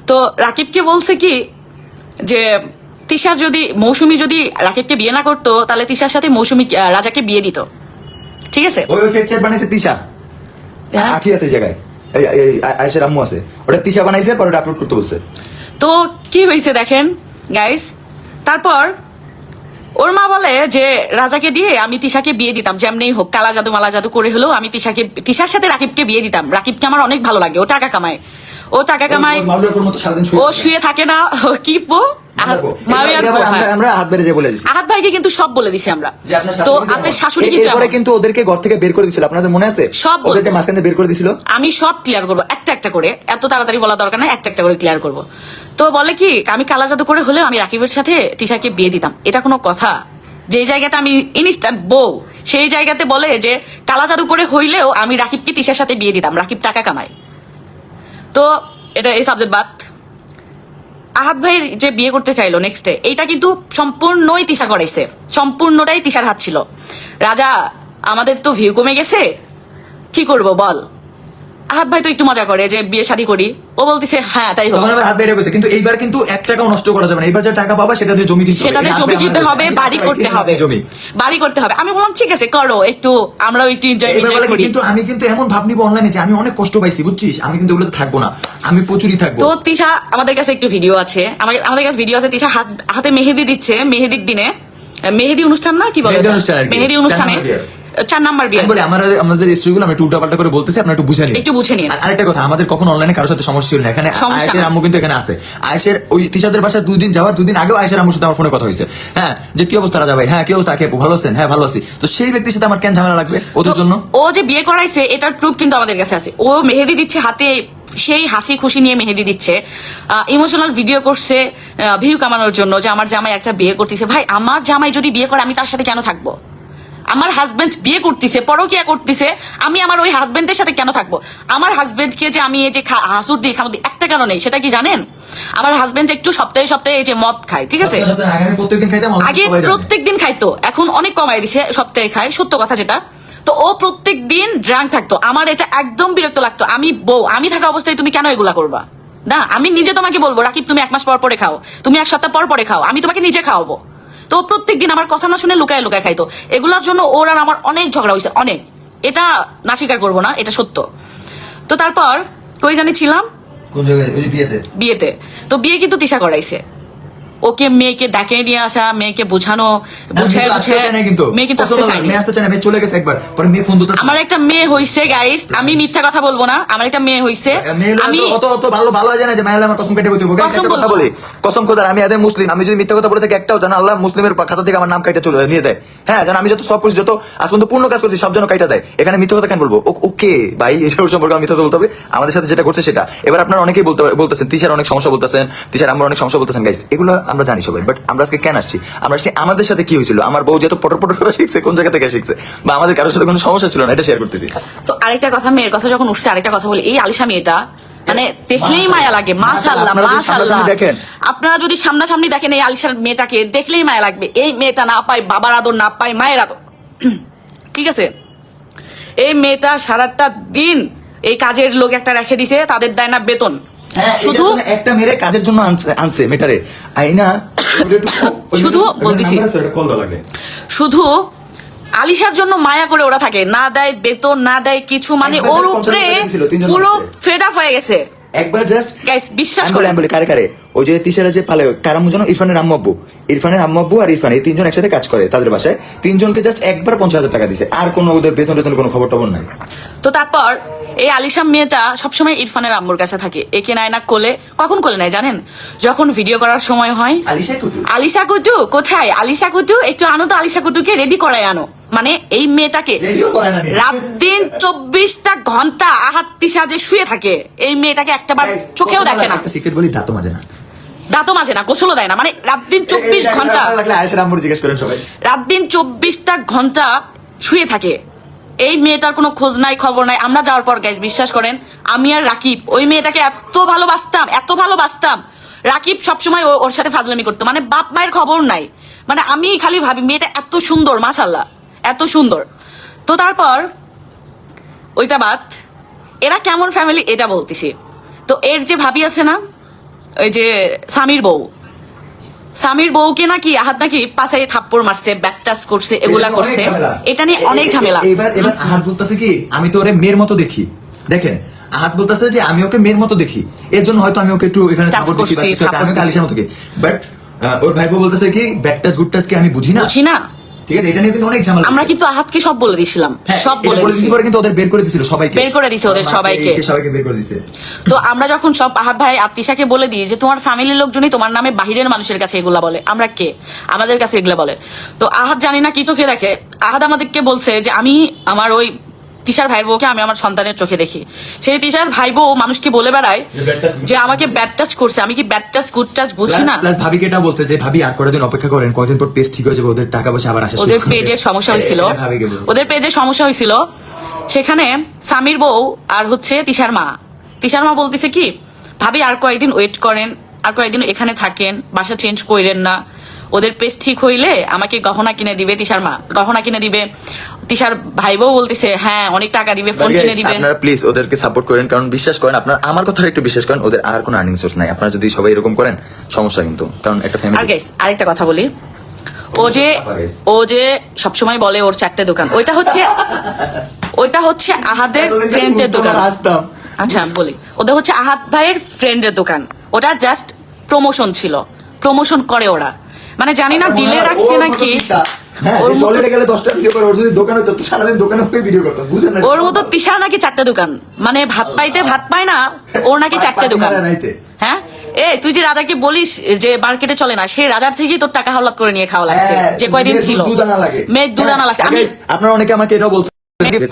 A: তো রাকিবকে বলছে কি যে মৌসুমী যদি রাকিবকে বিয়ে না করতো, তাহলে তিশার সাথে মৌসুমী রাজাকে বিয়ে দিত। ঠিক আছে,
C: ওই ফেক চ্যাট বানাইছে তিশা,
A: হ্যাঁ।
C: আখি আছে এই জায়গায়, আয়েশার আম্মু আছে, ওটা তিশা বানাইছে, পরে ওটা আপলোড করতে বলছে।
A: তো কি হয়েছে দেখেন গাইস। তারপর ওর মা বলে যে রাজাকে দিয়ে আমি তিশাকে বিয়ে দিতাম, যেমনিই হোক কালা জাদু মালা জাদু করে হলেও আমি তিশার সাথে রাকিবকে বিয়ে দিতাম। রাকিবকে আমার অনেক ভালো লাগে, ও টাকা কামায়,
C: মাউলার মতো সারাদিন
A: ও শুয়ে থাকে না, ও কি
C: আমরা হাত বেড়ে যে বলে দিছি।
A: আহাত ভাইকে কিন্তু সব বলে দিছি আমরা।
C: যে আপনার
A: তো
C: শাশুড়ি
A: আপনার
C: কেমন?
A: শাশুড়ি
C: এরপরে কিন্তু ওদেরকে ঘর থেকে বের করে দিছিল, আপনাদের মনে আছে?
A: সব বলবো।
C: ওদের যে মাঝখানে বের করে দিছিল,
A: আমি সব ক্লিয়ার করবো একটা একটা করে, এত তাড়াতাড়ি বলা দরকার না, একটা একটা করে ক্লিয়ার করবো। তো বলে কি আমি কালা জাদু করে হলেও আমি রাকিবের সাথে তিশাকে বিয়ে দিতাম। এটা কোনো কথা? যে জায়গাতে আমি ইনস্ট্যান্ট বউ, সেই জায়গাতে বলে যে কালা জাদু করে হইলেও আমি রাকিবকে তিশার সাথে বিয়ে দিতাম, রাকিব টাকা কামায়। তো এটা এই সাবজেক্ট বাদ। আহাত ভাই যে বিয়ে করতে চাইলো নেক্সট ডে, এইটা কিন্তু সম্পূর্ণই তিশা করাইছে, সম্পূর্ণটাই তিশার হাত ছিল। রাজা আমাদের তো ভিউ কমে গেছে, কি করব বল। আহাত ভাই তো একটু মজা করে যে বিয়ে শাদী করি, ও বলতেছে হ্যাঁ তাই হোক।
C: তখন আবার হাত বেড়ে গেছে, কিন্তু এইবার কিন্তু 1 টাকাও নষ্ট করা যাবে না। এবার যে টাকা পাবা সেটা দিয়ে জমি কিনতে হবে,
A: সেটাতে জমি কিনতে হবে, বাড়ি করতে হবে,
C: জমি
A: বাড়ি করতে হবে। আমি বললাম ঠিক আছে করো, একটু আমরাও একটু এনজয়
C: এবার বলে কি,
A: করি।
C: কিন্তু আমি কিন্তু এমন ভাব নিব অনলাইনে যে আমি অনেক কষ্ট পাইছি, বুঝছিস? আমি কিন্তু ওগুলোতে থাকবো না, আমি প্রচুরই থাকবো।
A: তো তিশা আমাদের কাছে একটু ভিডিও আছে, আমাদের কাছে ভিডিও আছে, তিশা হাতে মেহেদি দিচ্ছে, মেহেদির দিনে, মেহেদি অনুষ্ঠান না কি বলে,
C: মেহেদি অনুষ্ঠান আর কি।
A: মেহেদি অনুষ্ঠানে 4 নাম্বার বিয়ে।
C: আমি বলি আমাদের স্টোরিগুলো আমরা একটু উল্টাপাল্টা করে বলতেছি, আপনারা একটু বুঝে নিন,
A: একটু বুঝে নিন।
C: আর আরেকটা কথা, আমাদের কখন অনলাইনে কারোর সাথে সমস্যা ছিল না। এখানে
A: সমস্যা
C: আয়েশের
A: না।
C: আম্মু কিন্তু এখানে আছে। আয়েশের ওই তিশাদের বাসায় 2 দিন যাওয়ার 2 দিন আগেও আয়েশের আম্মুর সাথে আমার ফোনে কথা হয়েছে। হ্যাঁ, যে কি অবস্থা রাজা ভাই, হ্যাঁ কি অবস্থা, আপু ভালো আছেন? হ্যাঁ ভালো আছি। তো সেই ব্যক্তির সাথে আমার কেন ঝামেলা লাগবে ওদের জন্য?
A: ও যে বিয়ে করাইছে এটার প্রুফ কিন্তু আমাদের কাছে আছে। ও মেহেদি দিচ্ছে হাতে, সেই হাসি খুশি নিয়ে মেহেদি দিচ্ছে, ইমোশনাল ভিডিও করছে ভিউ কামানোর জন্য, যে আমার জামাই একটা বিয়ে করতেছে। ভাই আমার জামাই যদি বিয়ে করে আমি তার সাথে কেন থাকবো? আমার হাজবেন্ড বিয়ে করতেছে, পরকিয়া করতেছে, আমি আমার ওই হাজবেন্ডের সাথে কেন থাকবো? আমার হাজবেন্ডকে যে আমি এই যে হাসুর দিই খামো দিই, একটা কারণে, সেটা কি জানেন? আমার হাজবেন্ড একটু সপ্তাহে সপ্তাহে এই যে মদ খায়, ঠিক আছে?
C: প্রত্যেকদিন খাইতাম,
A: আগে প্রত্যেকদিন খাইতো, এখন অনেক কমাই দিছে, সপ্তাহে খায়, সত্য কথা যেটা। তো ও প্রত্যেক দিন ড্রাঙ্ক থাকতো, আমার এটা একদম বিরক্ত লাগতো। আমি বউ, আমি থাকা অবস্থায় তুমি কেন এগুলা করবা? না, আমি নিজে তোমাকে বলবো রাকিব তুমি 1 মাস পর পরে খাও, তুমি 1 সপ্তাহ পর পরে খাও, আমি তোমাকে নিজে খাওয়াবো। তো প্রত্যেকদিন আমার কথা না শুনে লুকায় লুকায় খাইতো। এগুলোর জন্য ওর আর আমার অনেক ঝগড়া হয়েছে, অনেক। এটা না স্বীকার করবো না, এটা সত্য। তো তারপর কই জানি ছিলাম,
C: কোন জায়গায়? ওই বিয়েতে।
A: বিয়েতে। তো বিয়ে কিন্তু তিশা করাইছে, ওকে মেয়েকে ডাকে নিয়ে আসা, মেয়েকে বোঝানো, মেয়ে কিন্তু আসতে চায়নি।
C: মেয়ে আসতে চায় না, মেয়ে চলে গেছে একবার, পরে মেয়ে ফোন দিতে।
A: আমার একটা মেয়ে হইছে গাইস, আমি মিথ্যা কথা বলবো না, আমার একটা মেয়ে হইছে।
C: আমি অত ভালো জানা যে মায়ের আমার কসম কেটে কইতে হবে। একটা কথা বলি, কসম খোদার, আমি আজ মুসলিম, আমি যদি মিথ্যা কথা বলে থাকি একটাও জানা আল্লাহ মুসলিমের খাতা থেকে আমার নাম কাইটা চলে নিয়ে দেয়। হ্যাঁ, জান আমি যত সব করছি, যত আজ পর্যন্ত পূর্ণ কাজ করছি, সব যেন কাইটা দেয়। এখানে মিথ্যা কথা কেন বলবো? ওকে ভাই, এসব সম্পর্কে আমি মিথ্যা বলতে হবে, আমাদের সাথে যেটা করছে সেটা। এবার আপনারা অনেকেই বলতেছেন তিশার অনেক সমস্যা বলতেছেন, তিশার আমার অনেক সমস্যা বলতেছেন। গাইস এগুলো আমরা জানি সবাই, বাট আমরা আজকে কেন আসছি? আমরা আসছি আমাদের সাথে কি হয়েছিল, আমার বউ যেহেতু পটর পটর করে শিখছে, কোন জায়গা থেকে শিখছে, বা আমাদের কারোর সাথে কোনো সমস্যা ছিল না, এটা শেয়ার করতেছি।
A: তো আরেকটা কথা, মেয়ের কথা যখন উঠছে, আরেকটা কথা বলি, এই আলিশা মেয়েটা মানে দেখলেই মায়া লাগে। মাশাআল্লাহ মাশাআল্লাহ, আপনারা যদি সামনাসামনি দেখেন এই আলিশার মেয়েটাকে, দেখলেই মায়া লাগবে। এই মেয়েটা না পায় বাবার আদর, না পায় মায়ের আদর, ঠিক আছে? এই মেয়েটা সারাটা দিন এই কাজের লোক একটা রেখে দিছে, তাদের দেয় না বেতন। শুধু
C: একটা মেরে কাজের জন্য আনছে মেটারে আইনা,
A: শুধু বলতেছি, শুধু আলিশার জন্য মায়া করে ওরা থাকে, না দেয় বেতন, না দেয় কিছু, মানে ওর উপরে পুরো ফেড আপ হয়ে গেছে।
C: একবার জাস্ট
A: গাইস বিশ্বাস করেন,
C: আমি বলি কারে কারে ওই যে তিশারা যে পালে কারামু জানো ইরফানের আম্মু আব্বু আর ইরফান এই তিনজন একসাথে কাজ করে তাদের বাসায়, তিনজনকে জাস্ট একবার 50,000 টাকা দিছে, আর কোনো ওদের বেতন টেতন কোনো খবর টবর নাই।
A: তো তারপর এই আলিশা মেয়েটা সবসময় ইরফানের আম্মুর কাছে থাকে, একে নেয় না কোলে। কখন কোলে নেয় জানেন? যখন ভিডিও করার সময় হয়। আলিশা কুটু কোথায়? আলিশা কুটু একটু আনো তো, আলিশা কুটুকে রেডি করায় আনো। মানে এই মেয়েটাকে রাত দিন 24টা ঘন্টা আহাত তিশা যে শুয়ে থাকে, এই মেয়েটাকে একটাবার চোখেও দেখে না,
C: সিক্রেট বলি দাঁতও মাজে না,
A: দাঁতও মাজে না, গোসলও দেয় না। মানে রাত দিন 24 ঘন্টা, রাত দিন 24টা ঘন্টা শুয়ে থাকে। এই মেয়েটার কোনো খোঁজ নাই, খবর নাই। আমরা যাওয়ার পর গাইস বিশ্বাস করেন, আমি আর রাকিব ওই মেয়েটাকে এত ভালোবাসতাম। রাকিব সবসময় ওর সাথে ফাজলামি করতো, মানে বাপ মায়ের খবর নাই। মানে আমি খালি ভাবি মেয়েটা এত সুন্দর, মাশাআল্লাহ এত সুন্দর। তো তারপর ওইটা বাদ, এরা কেমন ফ্যামিলি এটা বলতেছি। তো এর যে ভাবি আছে না, ওই যে স্বামীর বউকে নাকি আহাত নাকি পাশাই থাপ্পড় মারছে, ব্যাক টাচ করছে, এগুলা করছে। এটা নিয়ে অনেক ঝামেলা।
C: এবার আহাত বলতেছে কি আমি তো ওরে মেয়ের মতো দেখি। দেখেন আহাত বলতেছে যে আমি ওকে মেয়ের মতো দেখি, এর জন্য হয়তো আমি ওকে একটু এখানে থাপ্পড় দিছি, আমি কালিশার মতো কি। বাট ওর ভাইবো বলতেছে কি ব্যাক টাচ গুড টাচ কি আমি বুঝি না। ঠিক আছে, এটা নিয়ে কিন্তু অনেক ঝামেলা।
A: আমরা কিন্তু আহাতকে সব বলে দিয়েছিলাম, সব বলে দিয়েছি,
C: কিন্তু ওদের বের করে দিয়েছিল, সবাইকে
A: বের করে দিয়েছে, ওদের সবাইকে
C: বের করে দিয়েছে।
A: তো আমরা যখন সব আহাত ভাই আতিশাকে বলে দিই যে তোমার ফ্যামিলির লোকজনই তোমার নামে বাহিরের মানুষের কাছে এগুলা বলে, আমরা কে, আমাদের কাছে এগুলা বলে। তো আহাত জানি না কি চোখে দেখে, আহাত আমাদেরকে বলছে যে আমি আমার ওই তিশার ভাই বউকে আমি আমার সন্তানের চোখে দেখি। সেই তিশার ভাই বউ মানুষকে বলে বেড়ায় যে আমাকে ব্যাড টাচ করছে। আমি কি ব্যাড টাচ গুড টাচ বুঝি না?
C: প্লাস ভাবিকে এটা বলছে যে ভাবি আর কয়েকদিন অপেক্ষা করেন, কয়েকদিন পর পেজ ঠিক হয়ে যাবে, ওদের টাকা পয়সা আবার আসে।
A: ওদের পেজের সমস্যা হয়েছিল, সেখানে স্বামীর বউ আর হচ্ছে তিশার মা বলতেছে কি ভাবি আর কয়েকদিন ওয়েট করেন, আর কয়েকদিন এখানে থাকেন, বাসা চেঞ্জ করেন না, ওদের পেজ ঠিক হইলে আমাকে গহনা কিনে দিবে। তিশার মা গহনা কিনে দিবে, তিশার ভাই বউ বলতেছে হ্যাঁ অনেক টাকা দিবে, ফোন কিনে দিবে।
C: আপনারা প্লিজ ওদেরকে সাপোর্ট করেন, কারণ বিশ্বাস করেন আপনারা আমার কথা একটু বিশ্বাস করেন, ওদের আর কোনো আর্নিং সোর্স নাই। আপনারা যদি সবাই এরকম করেন সমস্যা কিন্তু, কারণ একটা ফ্যামিলি। আর গাইস
A: আরেকটা কথা বলি, ও যে সবসময় বলে ওর 4টে দোকান, ওইটা হচ্ছে আহাদের ফ্রেন্ডের দোকান। আচ্ছা বলি, ওদের হচ্ছে আহাদ ভাইয়ের ফ্রেন্ডের দোকান, ওটা জাস্ট প্রমোশন ছিল, প্রমোশন করে ওরা। মানে জানি না ডিলে রাখছে নাকি, ওর মতো তিশার নাকি 4টে দোকান, মানে ভাত পায় না, ওর নাকি 4টে দোকান। হ্যাঁ তুই যে রাজাকে বলিস যে মার্কেটে চলে না, সেই রাজার থেকেই তোর টাকা হাওলাত করে নিয়ে খাওয়া লাগছে, যে কয়দিন ছিল মেয়ের দুদানা লাগছে। আমি
C: আপনারা অনেকে আমাকে এটাও বলছেন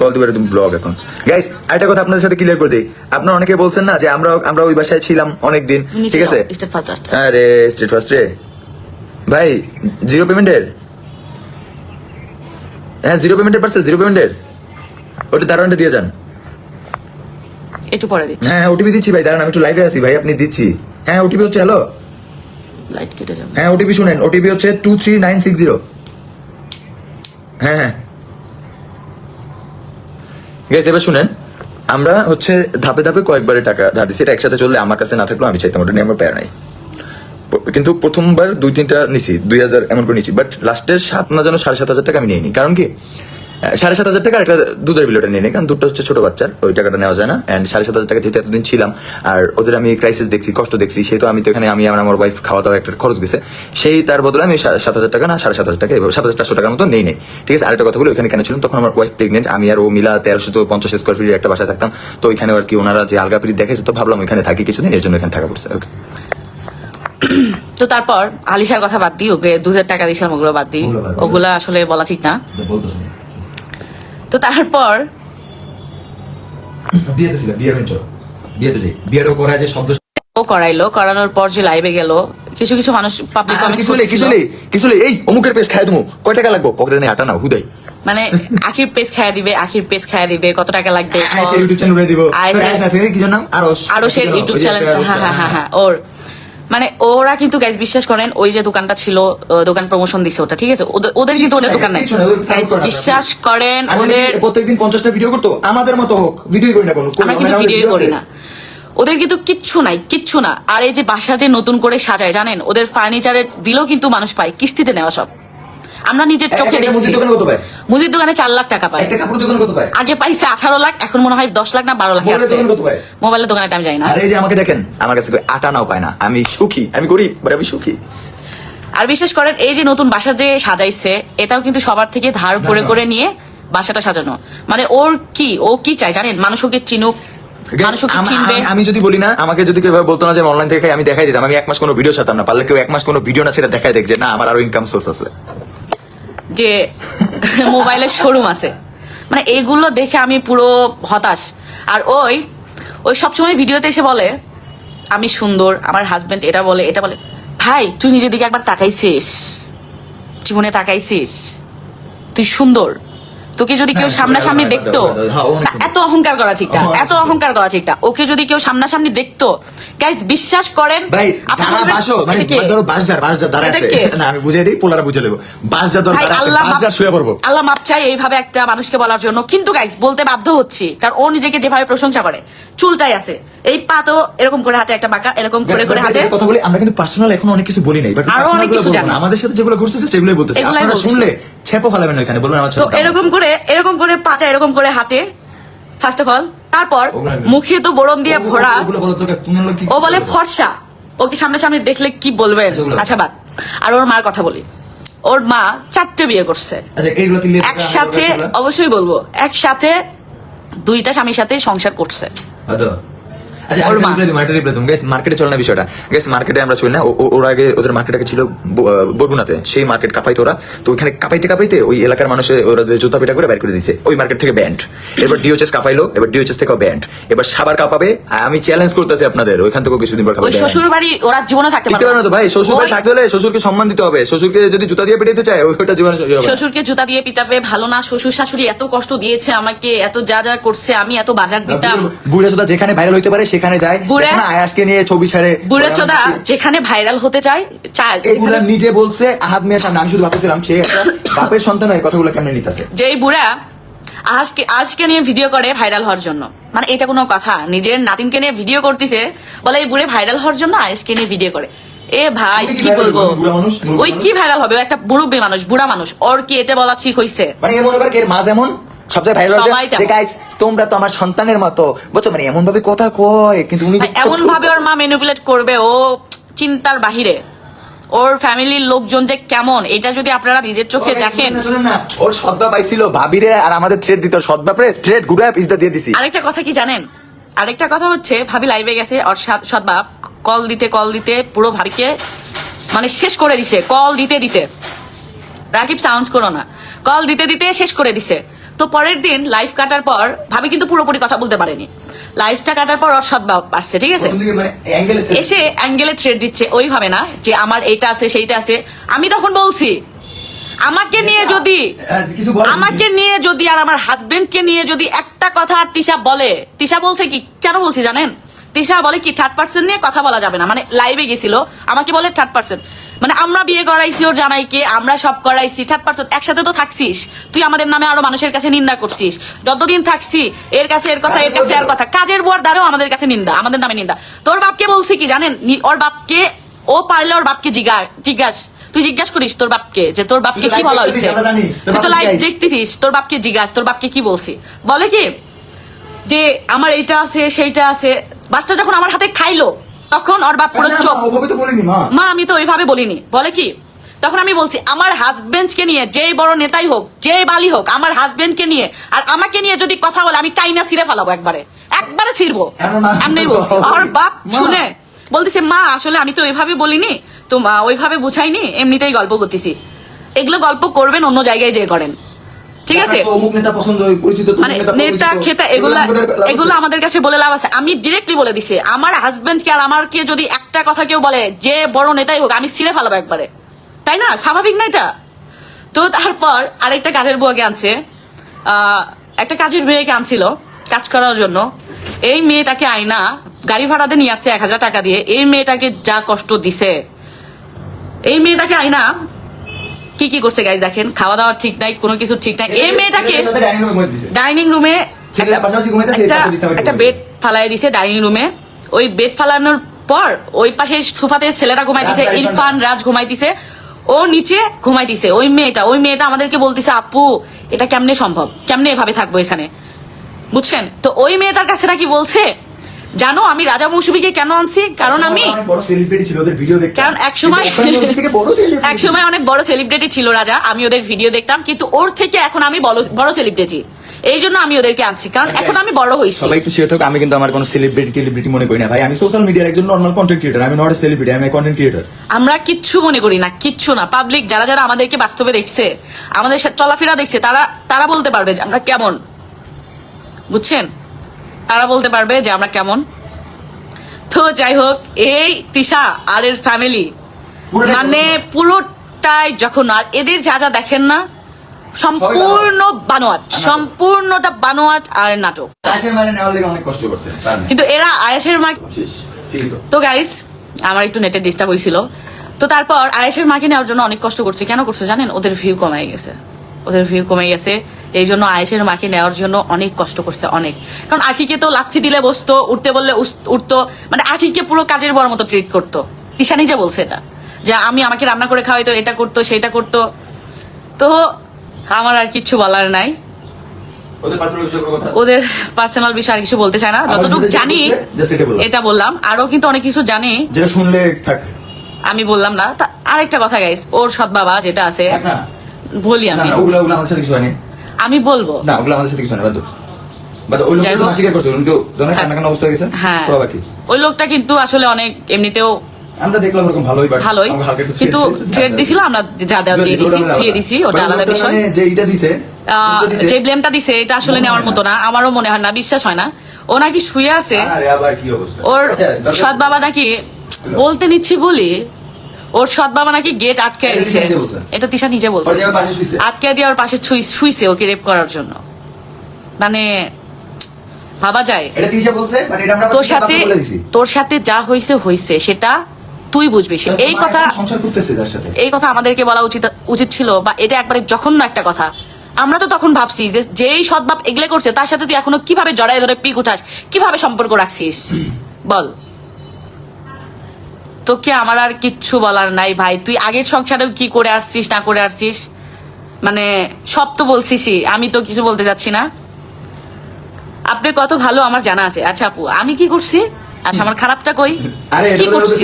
C: কল দিবে তুমি ব্লগ এখন। গাইস আরেকটা কথা আপনাদের সাথে ক্লিয়ার করে দিই, আপনারা অনেকে বলছেন না যে আমরা ওই বাসায় ছিলাম অনেকদিন, ঠিক আছে? আরে স্ট্রিট ফার্স্ট রে ভাই, জিরো পেমেন্টের, হ্যাঁ জিরো পেমেন্টের পার্সেল, জিরো পেমেন্টের ওটা দারোয়ানটা দিয়ে যান,
A: একটু পরে দিচ্ছি।
C: হ্যাঁ ওটিপি দিচ্ছি ভাই, দাঁড়ান আমি একটু লাইভে আছি ভাই, আপনি দিচ্ছি। হ্যাঁ ওটিপি হচ্ছে, হ্যালো
A: লাইট কেটে যাবে।
C: হ্যাঁ ওটিপি শুনেন, ওটিপি হচ্ছে 23960। হ্যাঁ গাইস এবার শুনেন, আমরা হচ্ছে ধাপে ধাপে কয়েকবারে টাকা ধার দিচ্ছি, এটা একসাথে চললে আমার কাছে না থাকলেও আমি চাইতাম, ওটা নিয়ে আমার প্যারা নাই। কিন্তু প্রথমবার 2-3টা নিছি, 2000 এমন করে নিছি, বাট লাস্টের 7 না যেন 7,500 টাকা আমি নিয়ে নিই। কারণ কি 7,500 টাকা একটা দুধের বিলটা নিয়ে নিই, কারণ দুধটা হচ্ছে ছোট বাচ্চার, ওই টাকাটা নেওয়া যায় না। অ্যান্ড 7,500 টাকা যেহেতু এতদিন ছিলাম, আর ওদের আমি ক্রাইসিস দেখছি, কষ্ট দেখছি, সেহেতু আমি তো এখানে আমি আমার ওয়াইফ খাওয়া দাওয়া একটা খরচ গেছে, সেই তার বদলে আমি 7,000 টাকা না 7,500 টাকা, 7,400 টাকার মতো নেই। ঠিক আছে, আরেকটা কথা বলি, ওইখানে কেন ছিলাম, তখন আমার ওয়াইফ প্রেগনেন্ট, আমি আর ও মিলা 1350 স্কোয়ার ফিটের একটা বাসায় থাকতাম। তো ওইখানে আর কি ওনারা যে আলগাপিরি দেখেছে, তো ভাবলাম ওইখানে থাকি কিছুদিন, এর জন্য এখানে থাকা পড়ছে। ওকে,
A: তো তারপর আলিশার কথা বাদ দিই, ওকে 2,000 টাকা দিয়েছিলাম, ওগুলো বাদ দিই, ওগুলা আসলে বলা ঠিক না। তো তারপর ও করাইলো, করানোর পর যে লাইভে গেল, কিছু মানুষ পাবলিক
C: কিছু এই অমুকের পেজ খাই দেবো, কয় টাকা লাগবে, পকেটে নেই আটা না হুদাই,
A: মানে আখির পেজ খাইয়া দিবে, কত টাকা লাগবে,
C: ইউটিউব চ্যানেল দিব, কি নাম
A: আরশের ইউটিউব চ্যানেল, হ্যাঁ ওর, মানে ওরা কিন্তু গাইস বিশ্বাস করেন, ওই যে দোকানটা ছিল, দোকান প্রমোশন দিছে ওটা, ঠিক আছে, ওদের কিন্তু ওটা দোকান নাই। বিশ্বাস করেন, ওদের
C: প্রত্যেকদিন 50টা ভিডিও করতো, আমাদের মতো হোক ভিডিও করি না, কোনো
A: আমরা কিন্তু ভিডিও করি না, ওদের কিন্তু কিচ্ছু না। আর এই যে বাসা যে নতুন করে সাজায় জানেন, ওদের ফার্নিচারের বিলও কিন্তু মানুষ পায় কিস্তিতে নেওয়া সব। আমরা নিজের চোখে
C: একটা
A: দেখছি।
C: মুদির দোকানে কত পায়?
A: মুদির দোকানে 4 লাখ টাকা পায়।
C: একটা কাপড়ের দোকানে কত পায়?
A: আগে পাইছে 18 লাখ, এখন মনে হয় 10 লাখ না 12 লাখে
C: মোবাইলের
A: আছে।
C: দোকানে কত পায়?
A: মোবাইলের দোকানে আমি জানি না।
C: আর এই যে আমাকে দেখেন, আমার কাছে কই আটা নাও পায় না, আমি সুখী, আমি গরিব বাট আমি সুখী।
A: আর বিশেষ করেন এই যে নতুন বাসা যে সাজাইছে, এটাও কিন্তু সবার থেকে ধার করে করে নিয়ে বাসাটা সাজানো। মানে ও কি চাই জানেন? মানুষ ওকে চিনুক, মানুষ ওকে চিনবে।
C: আমি যদি বলি না, আমাকে যদি কেউ বলতো না যে অনলাইন থেকে খাই, আমি দেখাই দিতাম। আমি 1 মাস কোনো ভিডিও ছাড়তাম না, পারলে কেউ 1 মাস কোনো ভিডিও না ছেড়ে দেখাই দেখ যে না আমার আরো ইনকাম সোর্স আছে,
A: যে মোবাইলের শোরুম আছে। মানে এগুলো দেখে আমি পুরো হতাশ। আর ওই সবসময় ভিডিওতে এসে বলে আমি সুন্দর, আমার হাজবেন্ড এটা বলে এটা বলে। ভাই তুই নিজের দিকে একবার তাকাইছিস? জীবনে তাকাইছিস? তুই সুন্দর, তোকে যদি কেউ সামনাসামনি দেখতো, এত অহংকার করা ঠিক না, এত অহংকার করা ঠিক না। ওকে যদি কেউ সামনাসামনি দেখতো, গাইস বিশ্বাস করেন
C: ভাই দাঁড়া বাসো, মানে ধরো বাসজার দাঁড়া আছে না, আমি বুঝিয়ে দিই, পোলারা বুঝে নেবো। বাসজার ধরো দাঁড়া আছে, বাসজার শুয়ে পড়বো।
A: আল্লাহ মাপ চাই এইভাবে একটা মানুষকে বলার জন্য, কিন্তু গাইস বলতে বাধ্য হচ্ছি, কারণ ও নিজেকে যেভাবে প্রশংসা করে, চুলটাই আছে, এই পা তো এরকম করে হাতে একটা বাঁকা, এরকম করে করে হাতে।
C: কথা বলি, আমরা কিন্তু পার্সোনাল এখন অনেক কিছু বলি নাই, বাট
A: আরো অনেক কিছু জানি।
C: আমাদের সাথে যেগুলো ঘটছে সেগুলোই বলতেছি।
A: এগুলাই
C: আপনারা
A: বলতেছি।
C: শুনলে ছেপো ফেলাবেন ওখানে, বলবেন আমার
A: তো এরকম করে পাচা এরকম করে হাতে, ফার্স্ট অফ অল। তারপর মুখে তো বরণ দিয়ে ভরা। ও বলে ফর্সা, ওকে সামনে দেখলে কি বলবেন? আচ্ছা বাদ। আর ওর মার কথা বলি, ওর মা 4টে বিয়ে করছে একসাথে, অবশ্যই বলবো একসাথে 2টা স্বামীর সাথে সংসার করছে।
C: মার্কেটে চলে না বিষয়টা, মার্কেটে আমরা চলি না। ওরা আগে ওদের মার্কেট ছিল বরগুনাতে, সেই মার্কেট কাঁপাইতে ওরা, তো ওইখানে কাঁপাইতে ওই এলাকার মানুষের ওরা জুতা পিটা করে বের করে দিয়েছে, ওই মার্কেট থেকে ব্যান্ড। এবার ডিওএইচএস কাঁপাইলো, এবার ডিওএইচএস থেকেও ব্যান্ড, এবার সাবার কাঁপাবে। আমি চ্যালেঞ্জ করতেছি আপনাদের, ওইখান থেকে কিছুদিন পর
A: ওই শ্বশুর বাড়ি ওরা জীবনে থাকতে
C: পারবে না। তো ভাই শ্বশুর বাড়ি থাকতে হলে শ্বশুরকে সম্মান দিতে হবে। শ্বশুরকে যদি জুতা দিয়ে পিটাইতে চায়, ওইটা জীবনে
A: শ্বশুরকে জুতা দিয়ে পিটাবে ভালো না। শ্বশুর শাশুড়ি এত কষ্ট দিয়েছে আমাকে, এত যা যা করছে, আমি এত বাজার দিতাম।
C: বুড়া চোদা যেখানে ভাইরাল হইতে পারে সেখানে যায়, আয়াসকে নিয়ে ছবি ছাড়ে।
A: বুড়া চোদা যেখানে ভাইরাল হতে চায়,
C: এগুলা নিজে বলছে আহাদ মিয়ার সামনে। আমি শুধু ভাবতেছিলাম সে একটা বাপের সন্তান, এই কথাগুলো কেমনে নিতেছে।
A: যে এই বুড়া আজকে নিয়ে ভিডিও করে ভাইরাল হওয়ার জন্য, মানে এটা কোনো কথা? নিজের নাতিনকে নিয়ে ভিডিও করতেছে, বলে এই বুড়ে ভাইরাল হওয়ার জন্য আজকে নিয়ে ভিডিও করে। এ ভাই কি বলবো, ওই কি ভাইরাল হবে? একটা মুরব্বী মানুষ, বুড়া মানুষ, ওর কি এটা বলা ঠিক হইছে?
C: মানে এমন এবার এর মা যেমন সবচেয়ে ভাইরাল, গাইস তোমরা তো আমার সন্তানের মতো, বুঝছো? মানে এমন ভাবে কথা কয়, কিন্তু উনি
A: এমন ভাবে ওর মা ম্যানিপুলেট করবে, ও চিন্তার বাহিরে। ওর ফ্যামিলির লোকজন যে কেমন, এটা যদি আপনারা নিজের চোখে দেখেন।
C: ওর সদ্বাপ পাইছিল ভাবিরে, আর আমাদের থ্রেড দিত, সদ্বাপরে থ্রেড গুড়া পিসটা দিয়ে দিছি।
A: আরেকটা কথা কি জানেন? আরেকটা কথা হচ্ছে, ভাবি লাইভে গেছে, ওর সদ্বাপ কল দিতে পুরো ভাবিকে মানে শেষ করে দিছে। কল দিতে রাকিব সাউন্ড করো না, কল দিতে শেষ করে দিছে। তো পরের দিন লাইভ কাটার পর ভাবি কিন্তু পুরোপুরি কথা বলতে পারেনি। লাইভটা কাটার পর ওর সদ্ভাব আসছে, ঠিক আছে, এসে অ্যাঙ্গেলে থ্রেড দিচ্ছে। ওইভাবে না যে আমার এইটা আছে সেইটা আছে। আমি তখন বলছি আমাকে নিয়ে যদি আর আমার হাজবেন্ডকে নিয়ে যদি একটা কথা আর তিশা বলে, তিশা বলছে কি, কেন বলছি জানেন? তিশা বলে কি 3rd নিয়ে কথা বলা যাবে না। মানে লাইভে গেছিল, আমাকে বলে 3rd, মানে আমরা বিয়ে করাইছি ওর জামাইকে, আমরা সব করাইছি, 3rd একসাথে তো থাকছিস তুই, আমাদের নামে আরো মানুষের কাছে নিন্দা করছিস। যতদিন থাকছি এর কাছে এর কথা, এর কাছে এর কথা, কাজের বুয়ার দ্বারাও আমাদের কাছে নিন্দা, আমাদের নামে নিন্দা। তোর বাপকে বলছি কি জানেন? ওর বাপকে, ও পারলে ওর বাপকে তুই জিজ্ঞাসা করিস তোর বাপকে যে তোর বাপকে কি বলা হয়েছে। তুই তো লাইভ দেখতেছিস, তোর বাপকে জিজ্ঞাসা তোর বাপকে কি বলছি। বলে কি যে আমার এইটা আছে সেইটা আছে। বাসটা যখন আমার হাতে খাইলো তখন ওর বাপ পুরো চোখ। মা আমি তো ওইভাবে বলিনি। বলে কি, তখন আমি বলছি আমার হাজবেন্ডকে নিয়ে, যেই বড় নেতাই হোক, যেই বালি হোক, আমার হাজবেন্ডকে নিয়ে আর আমাকে নিয়ে যদি কথা বলে আমি টাইনা ছিঁড়ে ফেলাবো, একবারে ছিঁড়বো। এমনি বলছি। ওর বাপ শুনে বলতেছে মা আসলে আমি তো ওইভাবে বলিনি, তো মা ওইভাবে বুঝাইনি, এমনিতেই গল্প করতেছি। এগুলো গল্প করবেন অন্য জায়গায় যে করেন, ঠিক আছে? মানে নেতা খেতা এগুলো আমাদের কাছে বলে লাভ আছে? আমি ডিরেক্টলি বলে দিছি আমার হাজবেন্ডকে আর আমারকে যদি একটা কথা কেউ বলে, যে বড় নেতাই হোক, আমি ছিঁড়ে ফেলাবো একবারে, তাই না? স্বাভাবিক না এটা? তো তারপর আরেকটা কাজের বুয়াকে আনছে, একটা কাজের মেয়েকে আনছিল কাজ করার জন্য। এই মেয়েটাকে আইনা গাড়ি ভাড়াতে নিয়ে আসছে 1000 টাকা দিয়ে। এই মেয়েটাকে যা কষ্ট দিছে, এই মেয়েটাকে আইনা কি করছে গাইজ দেখেন, খাওয়া দাওয়া ঠিক নাই, কোনো কিছু ঠিক নাই। এই মেয়েটাকে ডাইনিং রুমে একটা বেড ফালাই দিছে, ডাইনিং রুমে। ওই বেড ফালানোর পর ওই পাশে সোফাতে ছেলেরা ঘুমাইতেছে, ইরফান রাজ ঘুমাইতেছে। ও নিচে ঘুমাই দিছে ওই মেয়েটা আমাদেরকে বলতেছে আপু এটা কেমনে সম্ভব, কেমনে এভাবে থাকবো এখানে, বুঝছেন? তো ওই মেয়েটার কাছে নাকি বলছে জানো আমি রাজা মৌসুমীকে কেন আনছি, কারণ আমি
C: বড় সেলিব্রিটি ছিল, ওদের ভিডিও দেখতাম,
A: কারণ একসময় অনেক বড় সেলিব্রিটি ছিল রাজা, আমি ওদের ভিডিও দেখতাম, কিন্তু ওর থেকে এখন আমি বড় সেলিব্রিটি, এই জন্য আমি ওদেরকে আনছি, কারণ এখন আমি বড় হয়েছি।
C: সবাই একটু শিওর থাকুক, আমি কিন্তু আমার কোনো সেলিব্রিটি মনে করি না ভাই, আমি সোশ্যাল মিডিয়ার একজন নর্মাল কন্টেন্ট ক্রিয়েটর, আমি নট এ সেলিব্রিটি, আমি কন্টেন্ট ক্রিয়েটর।
A: আমরা কিচ্ছু মনে করি না, কিচ্ছু না। পাবলিক যারা যারা আমাদেরকে বাস্তবে দেখছে, আমাদের সাথে চলাফেরা দেখছে, তারা বলতে পারবে যে আমরা কেমন, বুঝছেন? তারা বলতে পারবে যে আমরা কেমন। তো যাই হোক, এই তিশা আর এর ফ্যামিলি মানে পুরোটাই যখন, আর এদের যা যা দেখেন না সম্পূর্ণ বানোয়াট, সম্পূর্ণটা বানোয়াট আর নাটক।
C: আয়েশের মানে নেওয়ার লেগে অনেক কষ্ট করছে,
A: কিন্তু এরা আয়েশের মা,
C: শেষ, ঠিক তো।
A: তো গাইস আমার একটু নেটের ডিস্টার্ব হয়েছিল, তো তারপর আয়েশের মাকে নেওয়ার জন্য অনেক কষ্ট করছে। কেন করছে জানেন? ওদের ভিউ কমে গেছে, এই জন্য আয়েশের মাকে নেওয়ার জন্য অনেক কষ্ট করছে, অনেক। কারণ আখিকে তো লাথি দিলে বসতো, উঠতে বললে উঠতো, মানে আখিকে পুরো কাজের বড় মতো ট্রিট করতো। তিশা নিজে বলছে এটা, যে আমাকে রান্না করে খাওয়াইতো, এটা করতো সেটা করতো। তো আমার আর কিচ্ছু বলার নাই, ওদের পার্সোনাল বিষয় আর কিছু বলতে চায় না, যতটুকু জানি এটা বললাম। আরো কিন্তু অনেক কিছু জানি
C: যেটা শুনলে থাক,
A: আমি বললাম না। আরেকটা কথা গাইস, ওর সৎ বাবা যেটা আছে, বলি আমি,
C: ওগুলা আমাদের সাথে কিছু হয়নি,
A: আমি বলবো
C: না ওগুলা আমাদের সাথে কিছু হয়নি, বাদ ওই লোকটা তো স্বীকার করছে, কিন্তু জনের কান্না অবস্থা হয়ে গেছে।
A: হ্যাঁ,
C: সব বাকি
A: ওই লোকটা কিন্তু আসলে অনেক এমনিতেও
C: আমরা দেখলাম ওরকম ভালোই,
A: কিন্তু থ্রেট দিছিল, আমরা যা দিয়ে দিছি, ওটা আলাদা বিষয়।
C: যে এইটা দিছে,
A: যে ব্লেমটা দিছে এটা আসলে নেওয়ার মতো না, আমারও মনে হয় না, বিশ্বাস হয় না। ও নাকি শুয়ে আছে, ওর সৎ বাবা নাকি বলতে নিচ্ছি বলি, ওর সৎ বাবা নাকি গেট আটকে দিছে, এটা তিশা নিজে বলছে, আটকে দিয়ে ওর পাশে শুইছে ওকে রেপ করার জন্য। মানে ভাবা যায়, তোর সাথে যা হয়েছে সেটা তুই বুঝবি। এই কথা আমাদেরকে বলা উচিত ছিল, বা এটা একবারে জঘন্য একটা কথা। আমরা তো তখন ভাবছি যে যেই সৎবাপ এগলে করছে তার সাথে তুই এখনো কিভাবে জড়াই ধরে পিক উঠাস, কিভাবে সম্পর্ক রাখছিস বল। তোকে আমার আর কিচ্ছু বলার নাই ভাই, তুই আগের সংসারেও কি করে আসছিস না করে আসছিস, মানে সব তো বলছিসই, আমি তো কিছু বলতে যাচ্ছি না। আপনি কত ভালো আমার জানা আছে। আচ্ছা আপু, আমি কি করছি? আচ্ছা আমার খারাপটা কই, কি করছি?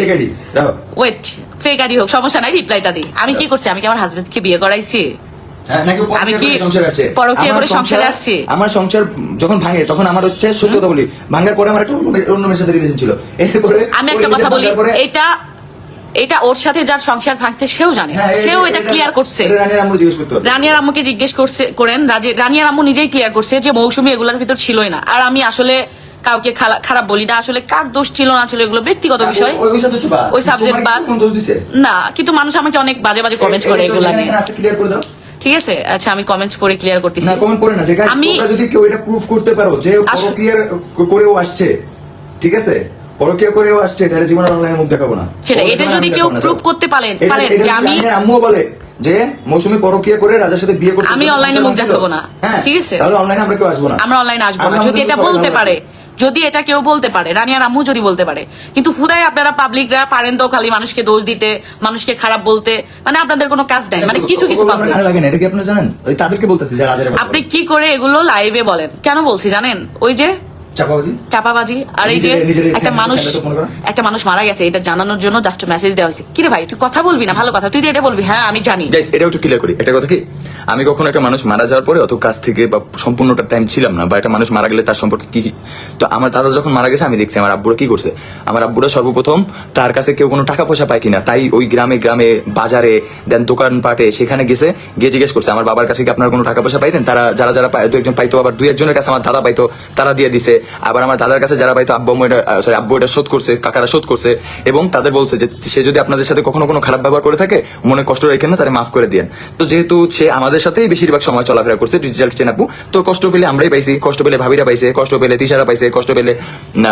A: ওয়েট, ফেকারি হোক সমস্যা নাই, রিপ্লাইটা দিই। আমি কি করছি? আমি কি আমার হাজবেন্ডকে বিয়ে করাইছি? আমি কি পরকীয়া করে সংসারে আসছি?
C: আমার সংসার যখন ভাঙে তখন আমার হচ্ছে সত্যি কথা বলি, ভাঙার পরে আমার একটা অন্য মেয়ের সাথে রিলেশন ছিল। এরপরে
A: আমি একটা কথা বলি, এটা ওর সাথে যার সংসার ভাঙছে সেও জানে, সেও এটা ক্লিয়ার করছে। রানিয়ার আম্মুকে জিজ্ঞেস করেন, রানিয়ার আম্মু নিজেই ক্লিয়ার করছে যে মৌসুমী এগুলোর ভিতর ছিলই না। আর আমি আসলে কাউকে খারাপ বলি না, আসলে কার দোষ ছিল না ছিল এগুলো ব্যক্তিগত বিষয়, ওই সাবজেক্ট বাদ না। কিন্তু মানুষ আমাকে অনেক বাজে বাজে কমেন্ট করে এগুলা নিয়ে, ঠিক আছে? আচ্ছা আমি কমেন্টস পড়ে ক্লিয়ার করতেছি।
C: না কমেন্ট পড়ে না, যে আমি যদি কেউ এটা প্রুফ করতে পারো যে পরকীয়া করেও আসছে, ঠিক আছে, পরকীয়া করেও আসছে, তাহলে জীবনে অনলাইনে মুখ দেখাবো না।
A: সেটা এটা যদি কেউ প্রুফ করতে পারেন যে আমি,
C: আম্মু বলে যে মৌসুমী পরকীয়া করে রাজার সাথে বিয়ে করছে,
A: আমি অনলাইনে মুখ দেখাবো না, ঠিক আছে?
C: তাহলে অনলাইনে আমরা কেউ আসবো না,
A: আমরা অনলাইনে আসবো না যদি এটা বলতে পারে, যদি এটা কেউ বলতে পারে, রানিয়ার আম্মু যদি বলতে পারে। কিন্তু হুদাই আপনারা পাবলিকরা পারেন তো খালি মানুষকে দোষ দিতে, মানুষকে খারাপ বলতে, মানে আপনাদের কোনো কাজ নাই, মানে কিছু
C: লাগে না। এটা কি আপনি জানেন? ওই তাদেরকে বলতেছি যারা
A: আপনি কি করে এগুলো লাইভে বলেন? কেন বলছি জানেন? ওই যে চাপাবাজি। আর এই যে একটা মানুষ মারা গেছে এটা জানানোর জন্য জাস্ট মেসেজ দেওয়া হয়েছে। কিরে ভাই তুই কথা বলবি না, ভালো কথা, তুই তো এটা বলবি। হ্যাঁ আমি জানি,
B: এটা একটু ক্লিয়ার করি। একটা কথা কি, আমি কখনো একটা মানুষ মারা যাওয়ার পরে অত কাছ থেকে বা সম্পূর্ণটা টাইম ছিলাম না, বা একটা মানুষ মারা গেলে তার সম্পর্কে কি। তো আমার দাদা যখন মারা গেছে আমি দেখছি আমার আব্বুরা কি করছে। আমার আব্বুরা সর্বপ্রথম তার কাছে কেউ কোনো টাকা পয়সা পায় কিনা, তাই ওই গ্রামে বাজারে দেন দোকানপাটে সেখানে গিয়ে জিজ্ঞেস করছে আমার বাবার কাছে কি আপনার কোনো টাকা পয়সা পাইতেন। তারা যারা দু একজন পাইতো, আবার দুই একজনের কাছে আমার দাদা পাইতো, তারা দিয়ে দিছে। আবার আমার দাদার কাছে যারা পাইতো আব্বু এটা শোধ করছে, কাকারা শোধ করছে, এবং তাদের বলছে যে সে যদি আপনাদের সাথে কখনো কোনো খারাপ ব্যবহার করে থাকে মনে কষ্ট রেখে না, তারা মাফ করে দেন। তো যেহেতু সে আমাদের সাথেই বেশিরভাগ সময় চলাফেরা করছে, ডিজিটাল চেনাপু, তো কষ্ট পেলে আমরাই পাইছি, কষ্ট পেলে ভাবিরা পাইছে, কষ্ট পেলে তিশারা পাইছে, কষ্ট পেলে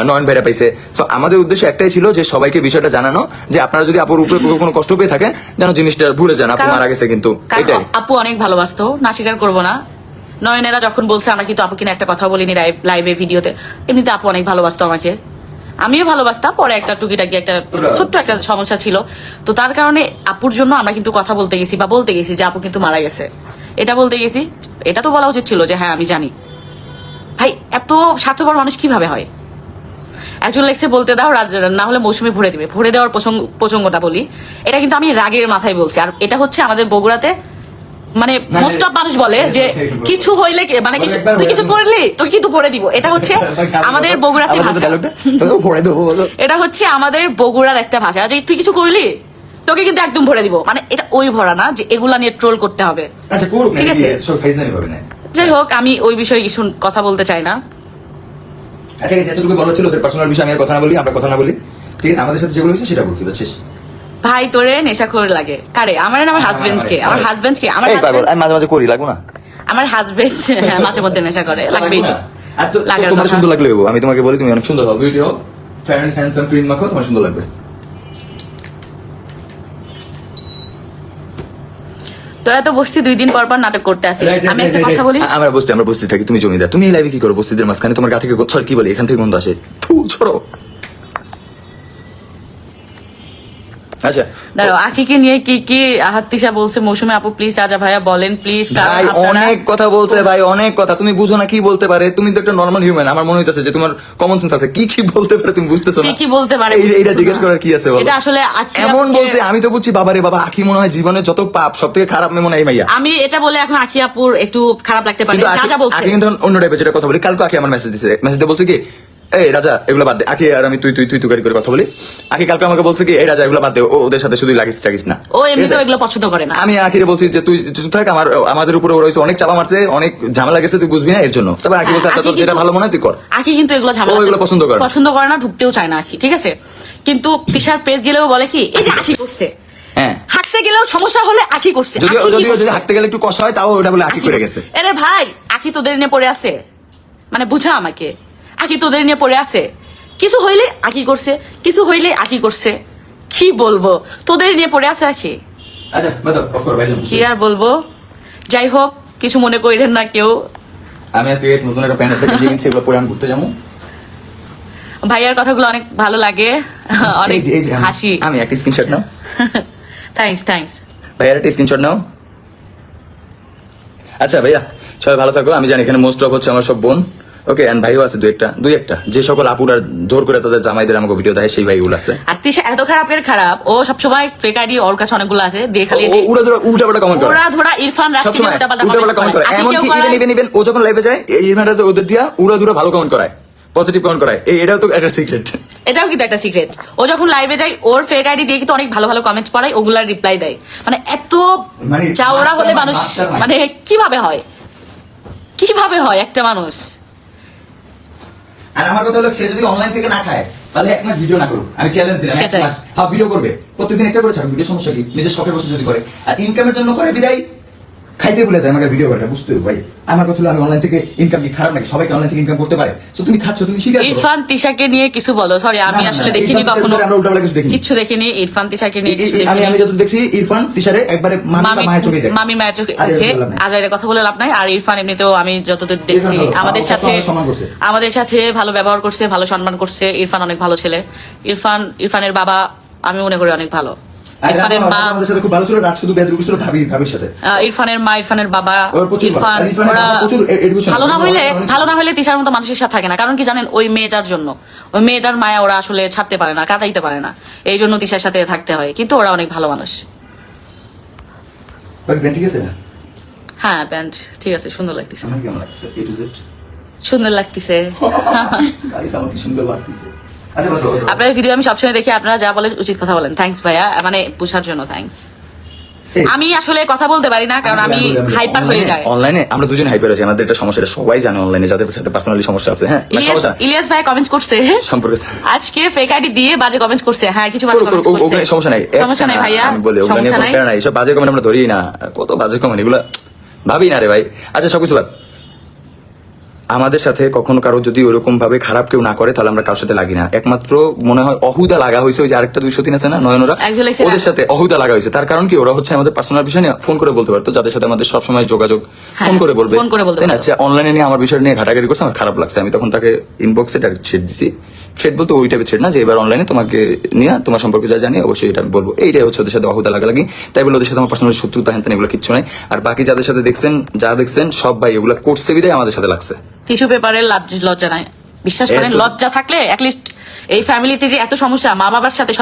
B: নয়ন ভাইরা পাইছে। তো আমাদের উদ্দেশ্য একটাই ছিল যে সবাইকে বিষয়টা জানানো, যে আপনারা যদি আপুর উপরে কোনো কষ্ট পেয়ে থাকেন যেন জিনিসটা ভুলে যান, আপু মারা গেছে কিন্তু এটাই।
A: আপু অনেক ভালোবাসতো, না স্বীকার করবো না। নয়নেরা যখন বলছে আমরা কিন্তু আপু কিনা একটা কথা বলিনি লাইভে ভিডিওতে, এমনিতে আপু অনেক ভালোবাসতো আমাকে। আমিও ভালোবাসতাম, পরে একটা টুকিটাকি একটা ছোট্ট একটা সমস্যা ছিল, তো তার কারণে আপুর জন্য আমরা কিন্তু কথা বলতে গেছি বা বলতে গেছি যে আপু কিন্তু মারা গেছে, এটা বলতে গেছি। এটা তো বলা উচিত ছিল যে হ্যাঁ আমি জানি। ভাই এত স্বার্থপর মানুষ কিভাবে হয়? একজন লেগসে বলতে দাও, না হলে মৌসুমি ভরে দিবে। ভরে দেওয়ার প্রসঙ্গটা বলি, এটা কিন্তু আমি রাগের মাথায় বলছি। আর এটা হচ্ছে আমাদের বগুড়াতে মানে মোস্ট অফ মানুষ বলে যে কিছু হইলে মানে কিছু তুই কিছু করলি তুই কিন্তু ভরে দিব। এটা হচ্ছে আমাদের বগুড়াতে ভাষা, এটা হচ্ছে আমাদের বগুড়ার একটা ভাষা যে তুই কিছু করলি তোকে কিন্তু একদম ভরে দিব। মানে এটা ওই ভরা না যে এগুলা নিয়ে ট্রোল করতে হবে, ঠিক আছে? যাই হোক, আমি ওই বিষয়ে কিছু কথা বলতে চাই না।
C: আচ্ছা এতটুকু বলা ছিল, ওদের পার্সোনাল বিষয়ে আমি আর কথা না বলি, আমরা কথা না বলি, ঠিক আছে? আমাদের সাথে যেগুলো হয়েছে সেটা বলছি, বুঝছিস?
A: ভাই তোরে নেশাখোর লাগে কারে? আমার না আমার হাজবেন্ডকে, আমার হাজবেন্ডকে, আমার
C: এই পাগল, আমি মাঝে মাঝে করি, লাগো না?
A: আমার হাজবেন্ড মাঝে মধ্যে নেশা করে, লাগবেই তো।
C: আর তোমার সুন্দর লাগলে হইবো, আমি তোমাকে বলি তুমি অনেক সুন্দর হবে, video fair and handsome cream মাখো, তোমার সুন্দর লাগবে।
A: তোরা তো বসতি 2 দিন পর পর নাটক করতে আসিস। আমি একটা কথা বলি,
C: আমরা বসতে থাকি, তুমি জমিদার। তুমি এই লাইভে কি করো বস্তিদের মাঝখানে? তোমার গা থেকে সরি কি বলি, এখান থেকে গন্ধ আসে, থু ছড়ো। আচ্ছা
A: দাঁড়াও, আখিকে নিয়ে কি কি আহাত্তিশা বলছে মৌসুমী আপু, প্লিজ রাজা ভাইয়া বলেন প্লিজ।
C: ভাই অনেক কথা বলছে ভাই, অনেক কথা। তুমি বুঝো না কি বলতে পারে? তুমি তো একটা নরমাল হিউম্যান, আমার মনে হইতাছে যে তোমার কমন সেন্স আছে। কি কি বলতে পারে তুমি বুঝতেছো না?
A: কি বলতে পারে
C: এটা জিজ্ঞেস করার কি আছে বলো?
A: এটা আসলে আখি
C: এমন বলছে, আমি তো বুঝছি বাবারে বাবা, আখি মনে হয় জীবনে যত পাপ সবথেকে খারাপ মনে হয় মাইয়া।
A: আমি এটা বলে এখন আখি আপুর একটু খারাপ লাগতে পারে,
C: কিন্তু
A: রাজা বলছে
C: আখি কিন্তু অন্য টাইপের যেটা কথা বলি। কালকে আখি আমার মেসেজ দিছে, মেসেজে বলছে কি, এই রাজা এগুলো বাদ দে। আখি আর আমি তুই তুকারি করে কথা বলি। আখি কালকে আমাকে বলছে কি, এই রাজা এগুলো বাদ দে, ওদের সাথে শুধু লাগিস না।
A: ও এমনিতেও এগুলো পছন্দ করে না।
C: আমি আখিরে বলছি যে তুই থাক, আমাদের উপরে ওরা অনেক চাপা মারছে, অনেক ঝামেলা গেছে, তুই বুঝবি না এর জন্য। তারপর আখি বলছে আচ্ছা তোর যেটা ভালো মনে হয় তুই কর।
A: আখি কিন্তু এগুলো ঝামেলা,
C: এগুলো পছন্দ করে
A: না, ঢুকতেও চায় না আখি, ঠিক আছে? কিন্তু তিশার পেজ গেলেও বলে কি, এই যে আখি করছে,
C: হ্যাঁ
A: হাঁটতে গেলেও সমস্যা হলে আখি করছে।
C: যদিও যদি হাঁটতে গেলে একটু কষ্ট হয়, তাও ওটা বলে আখি করে গেছে।
A: আরে ভাই, আখি তোদের নিয়ে পড়ে আছে, মানে বুঝা আমাকে, আখি তোদের নিয়ে পড়ে আছে। কিছু হইলে আখি করছে, কিছু হইলে আখি করছে, কি বলবো, তোদের নিয়ে পড়ে আছে আখি।
C: আচ্ছা
A: কি আর বলবো? যাই হোক, কিছু মনে করিলেন না কেউ।
C: আমি আজকে নতুন একটা প্যান্ট কিনছি, এগুলো পরে আমি ঘুরতে যাবো।
A: ভাইয়ার কথাগুলো অনেক ভালো লাগে, অনেক হাসি।
C: আমি একটা স্ক্রিনশট নাও।
A: থ্যাঙ্কস
C: ভাইয়ার একটা স্ক্রিনশট নাও। আচ্ছা ভাইয়া, সবাই ভালো থাকো। আমি জানি এখানে মোস্ট অফ হচ্ছে আমার সব বোন, ওকে, এন্ড ভাইও আছে দুই একটা যে সকল আপুরা জোর করে তাদের জামাইদের আমাকে ভিডিও দেয়, সেই ভাইগুলো আছে।
A: আর তিশা এত খারাপ, ও সবসময় ফেক আইডি ওর কাছে অনেকগুলো আছে, দিয়ে খালি
C: উল্টাপাল্টা কমেন্ট করে,
A: ওরা ইরফান রাশিদকে উল্টাপাল্টা কমেন্ট করে।
C: এমনকি ইভেন ও যখন লাইভে যায়, এই ইভেন্টে ওদের দিয়া উড়া ভালো কমেন্ট করায়, পজিটিভ কমেন্ট করায়। এটাও তো একটা সিক্রেট,
A: এটাও কিন্তু একটা সিক্রেট। ও যখন লাইভে যায়, ওর ফেক আইডি দিয়ে কিন্তু অনেক ভালো কমেন্টস পড়ায়, ওগুলার রিপ্লাই দেয়। মানে এত চাওড়া হলে মানুষ, মানে কিভাবে হয় একটা মানুষ?
C: আর আমার কথা হলো, সে যদি অনলাইন থেকে না খায় তাহলে এক মাস ভিডিও না করুক, আমি চ্যালেঞ্জ দিলাম। এক মাস ভিডিও করবে, প্রত্যেকদিন একটা করে ছাড়ুক ভিডিও, সমস্যা কি? নিজের শখের বসে যদি করে, আর ইনকামের জন্য করে বিদায় খাইতে ভুলে যায় আমাকে ভিডিও করে, বুঝতে হবে ভাই। আমার কথা হলো, আমি অনলাইন থেকে ইনকাম কি খারাপ নাকি? সবাইকে অনলাইন থেকে ইনকাম করতে পারে। সো তুমি খাচ্ছ, তুমি স্বীকার করো।
A: ইরফান তিশাকে নিয়ে কিছু বলো। সরি, আমি আসলে দেখিনি কখনো, কিছু দেখিনি ইরফান তিশাকে নিয়ে, কিছু দেখিনি।
C: আমি যত দেখছি ইরফান তিশারে একবারে মায়ের চোখে দেখে,
A: মামির মায়ের চোখে দেখে। আজাইরে কথা বলে লাভ নাই। আর ইরফান এমনিতেও আমি যতদূর দেখছি আমাদের সাথে ভালো ব্যবহার করছে, ভালো সম্মান করছে। ইরফান অনেক ভালো ছেলে। ইরফানের বাবা আমি মনে করি অনেক ভালো। ইরফানের মা আমাদের সাথে খুব ভালো ছিল, রাত শুধু বেদরু ছিল ভাবির সাথে। ইরফানের মা, ইরফানের বাবা, ইরফান ওরা ভালো না হইলে তিশার মতো মানুষের সাথে থাকে না। কারণ কি জানেন, ওই মেয়েটার জন্য, ওই মেয়েটার মায়া ওরা আসলে ছাড়তে পারে না, কাটাইতে পারে না, এই জন্য তিশার সাথে থাকতে হয়। কিন্তু ওরা অনেক ভালো মানুষ।
C: ঠিক আছে,
A: হ্যাঁ প্যান্ট ঠিক আছে, সুন্দর লাগতেছে,
C: আমার কেমন লাগছে? এ টু জেড
A: সুন্দর লাগতেছে।
C: গাইস আমার কি সুন্দর লাগতেছে।
A: আপনার ভিডিও আমি সবসময় দেখি, আপনারা যা বলেন উচিত কথা বলেন। থ্যাঙ্কস ভাইয়া, মানে পুষার জন্য থ্যাঙ্কস। আমি আসলে কথা বলতে পারি না, কারণ আমি হাইপার হয়ে যাই।
C: অনলাইনে আমরা দুজন হাইপার আছি, আমাদের একটা সমস্যা, সবাই জানে অনলাইনে যাদের সাথে পার্সোনালি সমস্যা আছে। হ্যাঁ,
A: ইলিয়াস ভাই কমেন্ট করছে সম্পর্কে, আজকে ফেক আইডি দিয়ে বাজে কমেন্ট করছে। হ্যাঁ, কিছু বাজে কমেন্ট করছে, সমস্যা নাই ভাইয়া, আমি বলি সমস্যা নাই।
C: এইসব বাজে কমেন্ট আমরা ধরি না, কত বাজে কমেন্ট এগুলো ভাবি না রে ভাই। আচ্ছা সবকিছু বাদ, আমাদের সাথে কখনো কারো যদি ওরকম ভাবে খারাপ কেউ না করে তাহলে আমরা কারোর সাথে লাগি না। একমাত্র মনে হয় অহুদা লাগা হয়েছে, ওই যে আরেকটা 203 আছে না নয়নরা,
A: একজন লাগছে
C: ওদের সাথে অহুদা লাগা হয়েছে। তার কারণ কি, ওরা হচ্ছে আমাদের পার্সোনাল বিষয় নিয়ে ফোন করে বলতে পারতো, যাদের সাথে আমাদের সবসময় যোগাযোগ ফোন করে বলবে,
A: ফোন করে বলতে
C: তাই না? অনলাইনে নিয়ে আমার বিষয় নিয়ে ঘাটাঘাটি করছে, আমার খারাপ লাগছে, আমি তখন তাকে ইনবক্সে ডাইরেক্ট ছেড়ে দিছি। থ্রেড বলতে ওই টাইপের থ্রেড না যে এবার অনলাইনে তোমাকে নিয়ে তোমার সম্পর্কে যা জানি অবশ্যই এটা আমি বলবো, এইটাই হচ্ছে ওদের সাথে অহুদা লাগালাগি। তাই বলে ওদের সাথে আমার পার্সোনাল শত্রুতা হ্যান এগুলো কিচ্ছু নাই। আর বাকি যাদের সাথে দেখছেন সব ভাই এগুলো করছে বিদায় আমাদের সাথে লাগছে।
A: টিস্যু পেপারের লজ্জা নাই, বিশ্বাস করেন, লজ্জা থাকলে অ্যাটলিস্ট এই ফ্যামিলিতে যে এত সমস্যা, মা বাবার সাথে